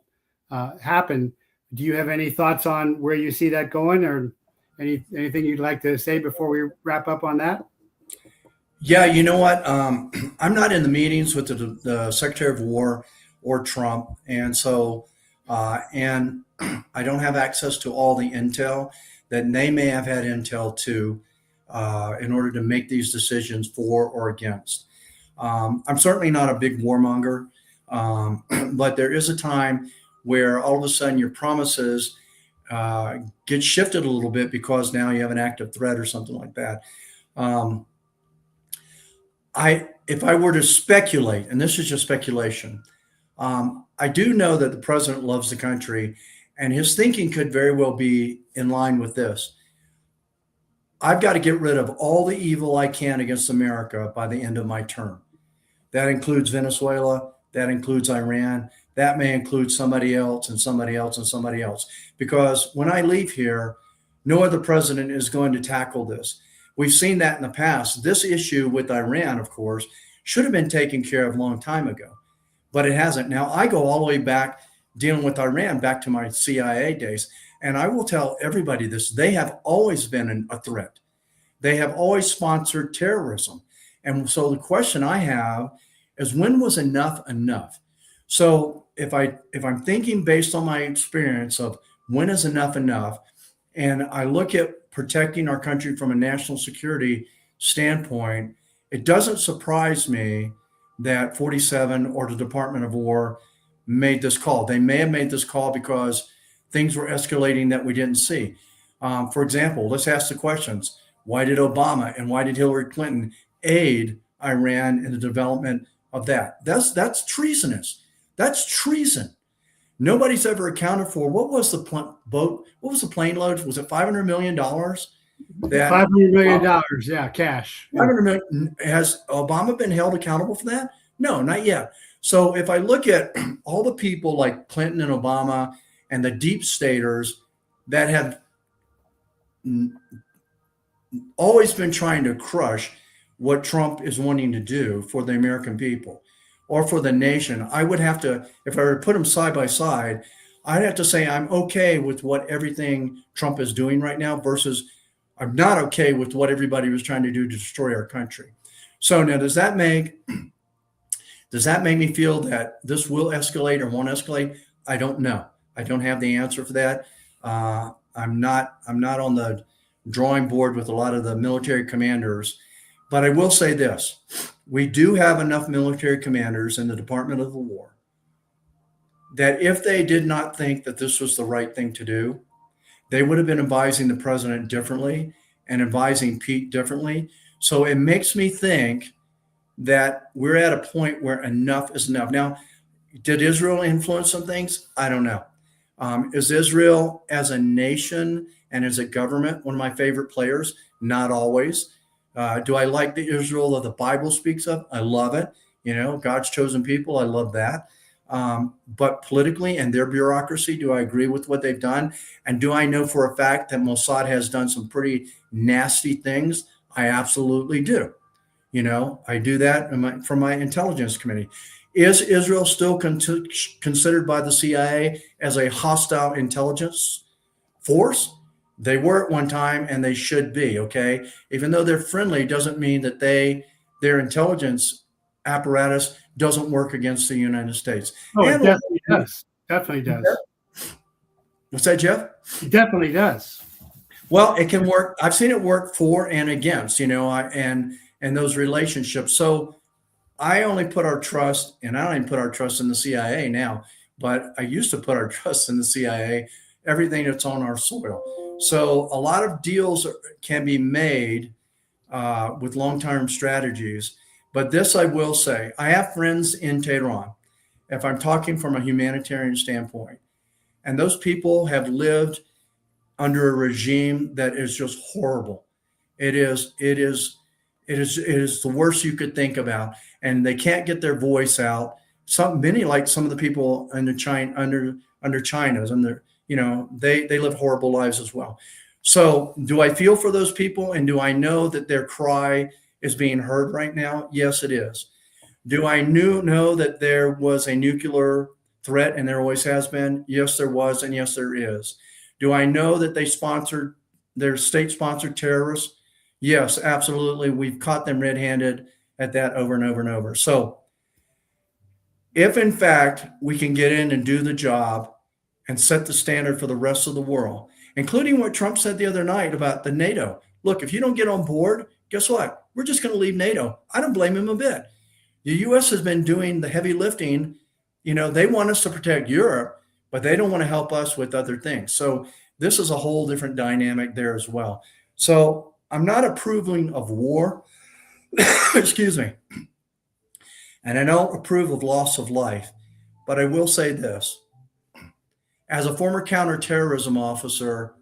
happen. Do you have any thoughts on where you see that going, or anything you'd like to say before we wrap up on that? Yeah, you know what? I'm not in the meetings with the Secretary of War or Trump, and so and I don't have access to all the intel that they may have had intel to in order to make these decisions for or against. I'm certainly not a big warmonger, but there is a time where all of a sudden your promises get shifted a little bit because now you have an active threat or something like that. Um, if I were to speculate, and this is just speculation, I do know that the president loves the country, and his thinking could very well be in line with this. I've got to get rid of all the evil I can against America by the end of my term. That includes Venezuela. That includes Iran. That may include somebody else and somebody else and somebody else. Because when I leave here, no other president is going to tackle this. We've seen that in the past. This issue with Iran, of course, should have been taken care of a long time ago, but it hasn't. Now, I go all the way back dealing with Iran back to my CIA days. And I will tell everybody this, they have always been a threat. They have always sponsored terrorism. And so the question I have is, when was enough enough? So if I'm thinking based on my experience of when is enough enough, and I look at protecting our country from a national security standpoint, it doesn't surprise me that 47 or the Department of War made this call. They may have made this call because things were escalating that we didn't see. For example, let's ask the questions. Why did Obama and why did Hillary Clinton aid Iran in the development of that? That's treasonous. That's treason. Nobody's ever accounted for what was the boat, what was the plane load? Was it $500 million? That $500 million, yeah, cash. 500 million. Has Obama been held accountable for that? No, not yet. So if I look at all the people like Clinton and Obama and the deep staters that have always been trying to crush what Trump is wanting to do for the American people or for the nation, I would have to, if I were to put them side by side, I'd have to say I'm okay with what everything Trump is doing right now versus I'm not okay with what everybody was trying to do to destroy our country. So now, does that make me feel that this will escalate or won't escalate? I don't know. I don't have the answer for that. I'm not on the drawing board with a lot of the military commanders, but I will say this: we do have enough military commanders in the Department of the War that if they did not think that this was the right thing to do, they would have been advising the president differently and advising Pete differently. So it makes me think that we're at a point where enough is enough. Now, did Israel influence some things? I don't know. Is Israel as a nation and as a government one of my favorite players? Not always. Do I like the Israel that the Bible speaks of? I love it. You know, God's chosen people. I love that. But politically and their bureaucracy, do I agree with what they've done? And do I know for a fact that Mossad has done some pretty nasty things? I absolutely do. You know, I do that from my intelligence committee. Is Israel still considered by the CIA as a hostile intelligence force? They were at one time, and they should be. Okay, even though they're friendly, doesn't mean that their intelligence apparatus doesn't work against the United States. Oh, it definitely does. Definitely does. What's that, Jeff? It definitely does. Well, it can work. I've seen it work for and against, you know, and those relationships. So I only put our trust, and I don't even put our trust in the CIA now, but I used to put our trust in the CIA, everything that's on our soil. So a lot of deals can be made with long-term strategies. But this I will say, I have friends in Tehran, if I'm talking from a humanitarian standpoint, and those people have lived under a regime that is just horrible. It is the worst you could think about, and they can't get their voice out. Many, like some of the people under China's, and they live horrible lives as well. So, do I feel for those people, and do I know that their cry is being heard right now? Yes, it is. Do I know that there was a nuclear threat, and there always has been? Yes, there was, and yes, there is. Do I know that their state-sponsored terrorists? Yes, absolutely. We've caught them red-handed at that over and over and over. So if in fact we can get in and do the job and set the standard for the rest of the world, including what Trump said the other night about the NATO. Look, if you don't get on board, guess what? We're just going to leave NATO. I don't blame him a bit. The US has been doing the heavy lifting. They want us to protect Europe, but they don't want to help us with other things. So this is a whole different dynamic there as well. So I'm not approving of war. Excuse me. And I don't approve of loss of life, but I will say this. As a former counterterrorism officer,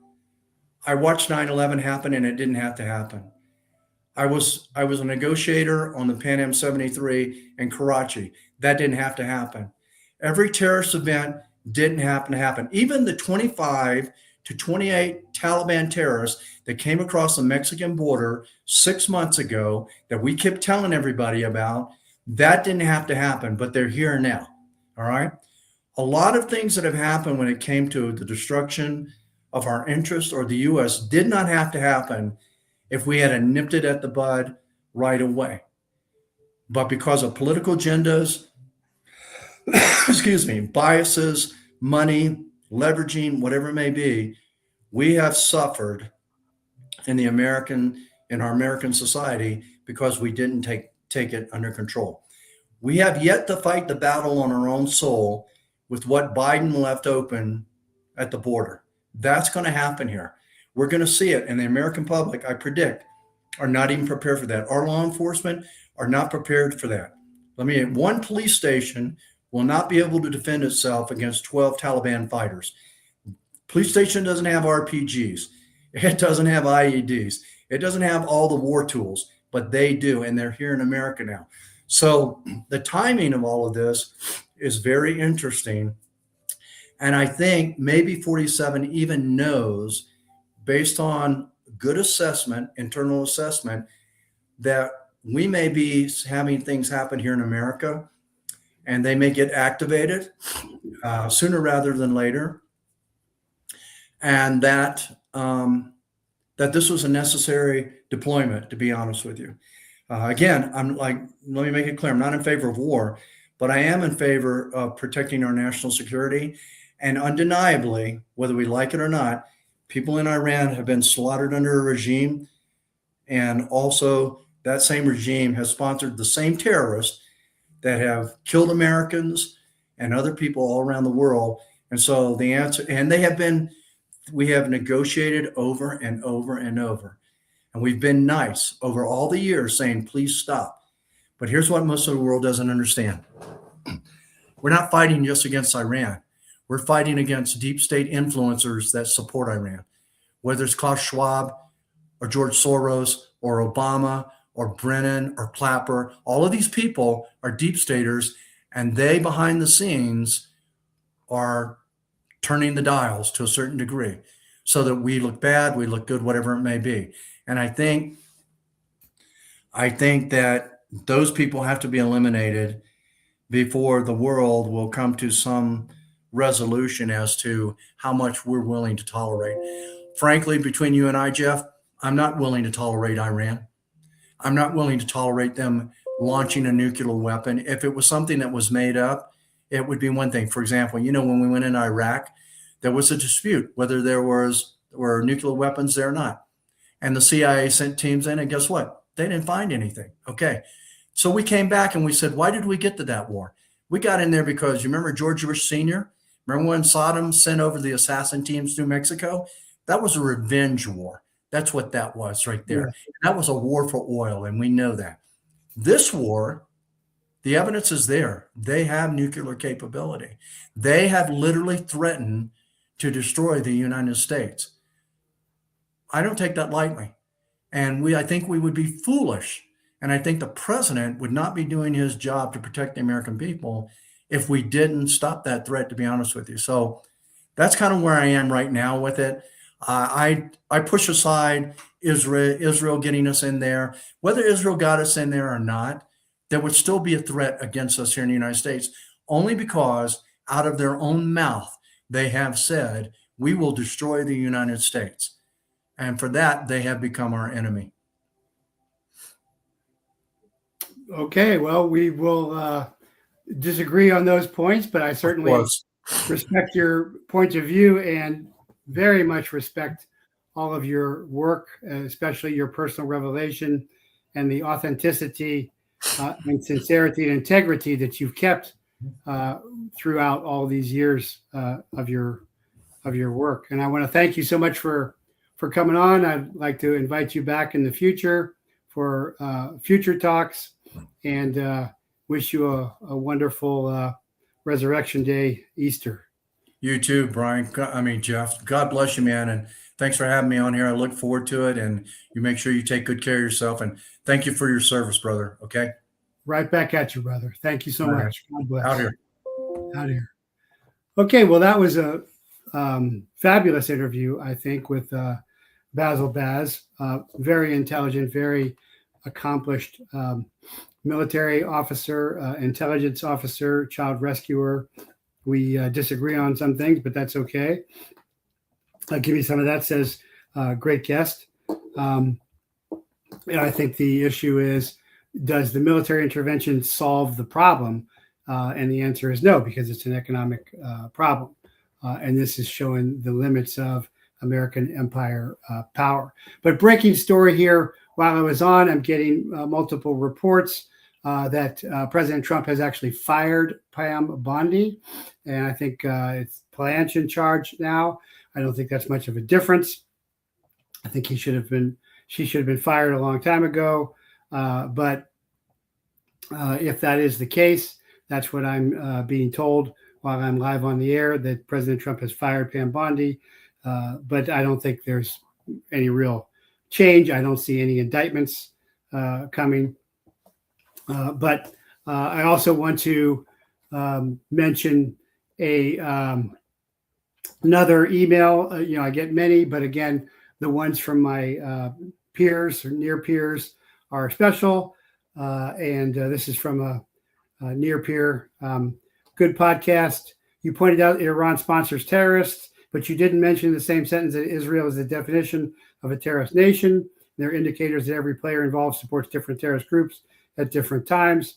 I watched 9/11 happen and it didn't have to happen. I was a negotiator on the Pan Am 73 in Karachi. That didn't have to happen. Every terrorist event didn't happen to happen. Even the 25 to 28 Taliban terrorists that came across the Mexican border 6 months ago that we kept telling everybody about, that didn't have to happen, but they're here now. All right. A lot of things that have happened when it came to the destruction of our interest or the US did not have to happen if we had nipped it at the bud right away. But because of political agendas, excuse me, biases, money, leveraging, whatever it may be, we have suffered in our American society because we didn't take it under control. We have yet to fight the battle on our own soul with what Biden left open at the border. That's going to happen here. We're going to see it. And the American public, I predict, are not even prepared for that. Our law enforcement are not prepared for that. One police station will not be able to defend itself against 12 Taliban fighters. Police station doesn't have RPGs. It doesn't have IEDs. It doesn't have all the war tools, but they do. And they're here in America now. So the timing of all of this is very interesting. And I think maybe 47 even knows, based on good assessment, internal assessment, that we may be having things happen here in America and they may get activated sooner rather than later. And that this was a necessary deployment, to be honest with you. Again, let me make it clear, I'm not in favor of war, but I am in favor of protecting our national security. And undeniably, whether we like it or not, people in Iran have been slaughtered under a regime. And also that same regime has sponsored the same terrorists that have killed Americans and other people all around the world. And so the answer, and we have negotiated over and over and over. And we've been nice over all the years saying, please stop. But here's what most of the world doesn't understand. We're not fighting just against Iran. We're fighting against deep state influencers that support Iran, whether it's Klaus Schwab or George Soros or Obama or Brennan or Clapper. All of these people are deep staters, and they behind the scenes are turning the dials to a certain degree so that we look bad, we look good, whatever it may be. And I think that those people have to be eliminated before the world will come to some resolution as to how much we're willing to tolerate. Frankly, between you and I, Jeff, I'm not willing to tolerate Iran. I'm not willing to tolerate them launching a nuclear weapon. If it was something that was made up, it would be one thing. For example, when we went in Iraq, there was a dispute whether there were nuclear weapons there or not. And the CIA sent teams in, and guess what? They didn't find anything. Okay. So we came back and we said, why did we get to that war? We got in there because you remember George Bush Sr.? Remember when Saddam sent over the assassin teams through Mexico? That was a revenge war. That's what that was right there. Yeah. That was a war for oil, and we know that. This war, the evidence is there. They have nuclear capability. They have literally threatened to destroy the United States. I don't take that lightly. And I think we would be foolish. And I think the president would not be doing his job to protect the American people if we didn't stop that threat, to be honest with you. So that's kind of where I am right now with it. I push aside Israel getting us in there. Whether Israel got us in there or not, there would still be a threat against us here in the United States, only because out of their own mouth, they have said, we will destroy the United States. And for that, they have become our enemy. Okay, well, we will disagree on those points, but I certainly respect your point of view and very much respect all of your work, especially your personal revelation and the authenticity and sincerity and integrity that you've kept throughout all these years of your work. And I want to thank you so much for coming on. I'd like to invite you back in the future for future talks, and wish you a wonderful Resurrection Day Easter. You too, Brian. Jeff, God bless you, man. And thanks for having me on here. I look forward to it. And you make sure you take good care of yourself. And thank you for your service, brother. Okay. Right back at you, brother. Thank you so much. God bless. Out here. Out here. Okay. Well, that was a fabulous interview, I think, with BAZZLE Baz. Very intelligent, very accomplished military officer, intelligence officer, child rescuer. We disagree on some things, but that's okay. I'll give you some of that. Says great guest. And I think the issue is, does the military intervention solve the problem? And the answer is no, because it's an economic problem. And this is showing the limits of American empire power. But breaking story here, while I was on, I'm getting multiple reports that President Trump has actually fired Pam Bondi. And I think it's Blanche in charge now. I don't think that's much of a difference. I think she should have been fired a long time ago. But if that is the case, that's what I'm being told while I'm live on the air, that President Trump has fired Pam Bondi. But I don't think there's any real change. I don't see any indictments coming. But I also want to mention another email. I get many, but again, the ones from my peers or near peers are special. And this is from a near peer. Good podcast. You pointed out Iran sponsors terrorists, but you didn't mention in the same sentence that Israel is the definition of a terrorist nation. There are indicators that every player involved supports different terrorist groups at different times.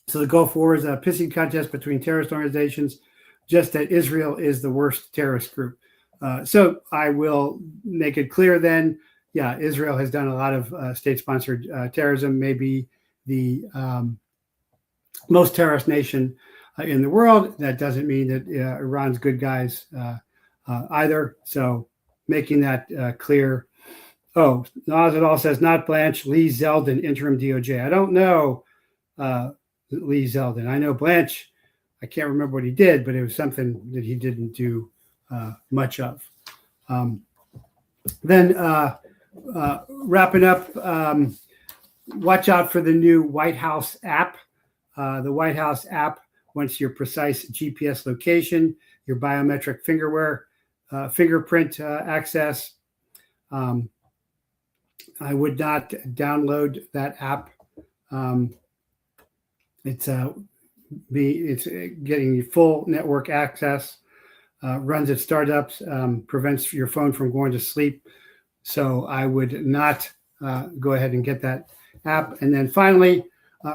So the Gulf War is a pissing contest between terrorist organizations, just that Israel is the worst terrorist group. So I will make it clear then, yeah, Israel has done a lot of state-sponsored terrorism, maybe the most terrorist nation in the world. That doesn't mean that Iran's good guys either. So making that clear. Oh, Nazadal says, not Blanche, Lee Zeldin, interim DOJ. I don't know Lee Zeldin. I know Blanche. I can't remember what he did, but it was something that he didn't do much of. Then wrapping up, watch out for the new White House app. The White House app wants your precise GPS location, your biometric fingerprint access. I would not download that app. It's getting full network access, runs at startups, prevents your phone from going to sleep. So I would not go ahead and get that app. And then finally,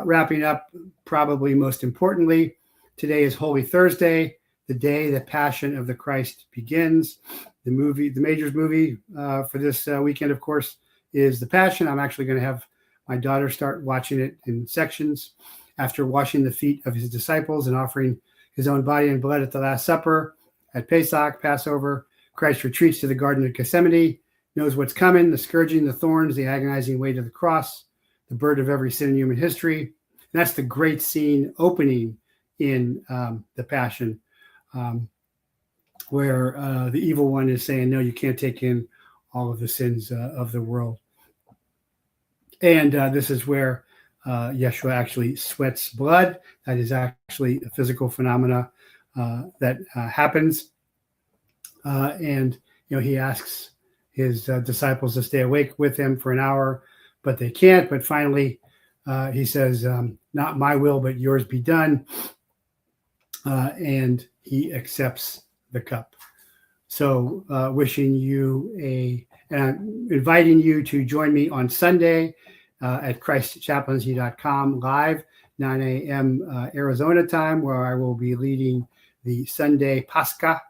wrapping up, probably most importantly, today is Holy Thursday, the day the Passion of the Christ begins. The Majors movie for this weekend, of course, is The Passion. I'm actually going to have my daughter start watching it in sections. After washing the feet of his disciples and offering his own body and blood at the Last Supper, at Pesach, Passover, Christ retreats to the Garden of Gethsemane, knows what's coming, the scourging, the thorns, the agonizing weight of the cross, the burden of every sin in human history. And that's the great scene opening in The Passion, where the evil one is saying, no, you can't take in all of the sins of the world. And this is where Yeshua actually sweats blood. That is actually a physical phenomena that happens. And he asks his disciples to stay awake with him for an hour, but they can't. But finally, he says, not my will, but yours be done. And he accepts the cup. So wishing you and I'm inviting you to join me on Sunday at christchaplaincy.com live, 9 a.m. Arizona time, where I will be leading the Sunday Pascha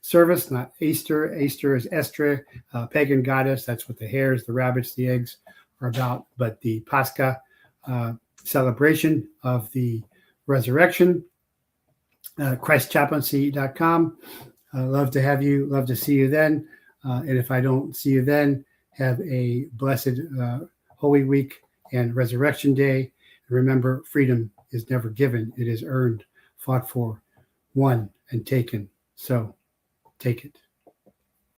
service, not Easter. Easter is Estre, pagan goddess. That's what the hares, the rabbits, the eggs are about. But the Pascha celebration of the resurrection, christchaplaincy.com. Love to have you. Love to see you then. And if I don't see you then, have a blessed Holy Week and Resurrection Day. Remember, freedom is never given. It is earned, fought for, won, and taken. So take it.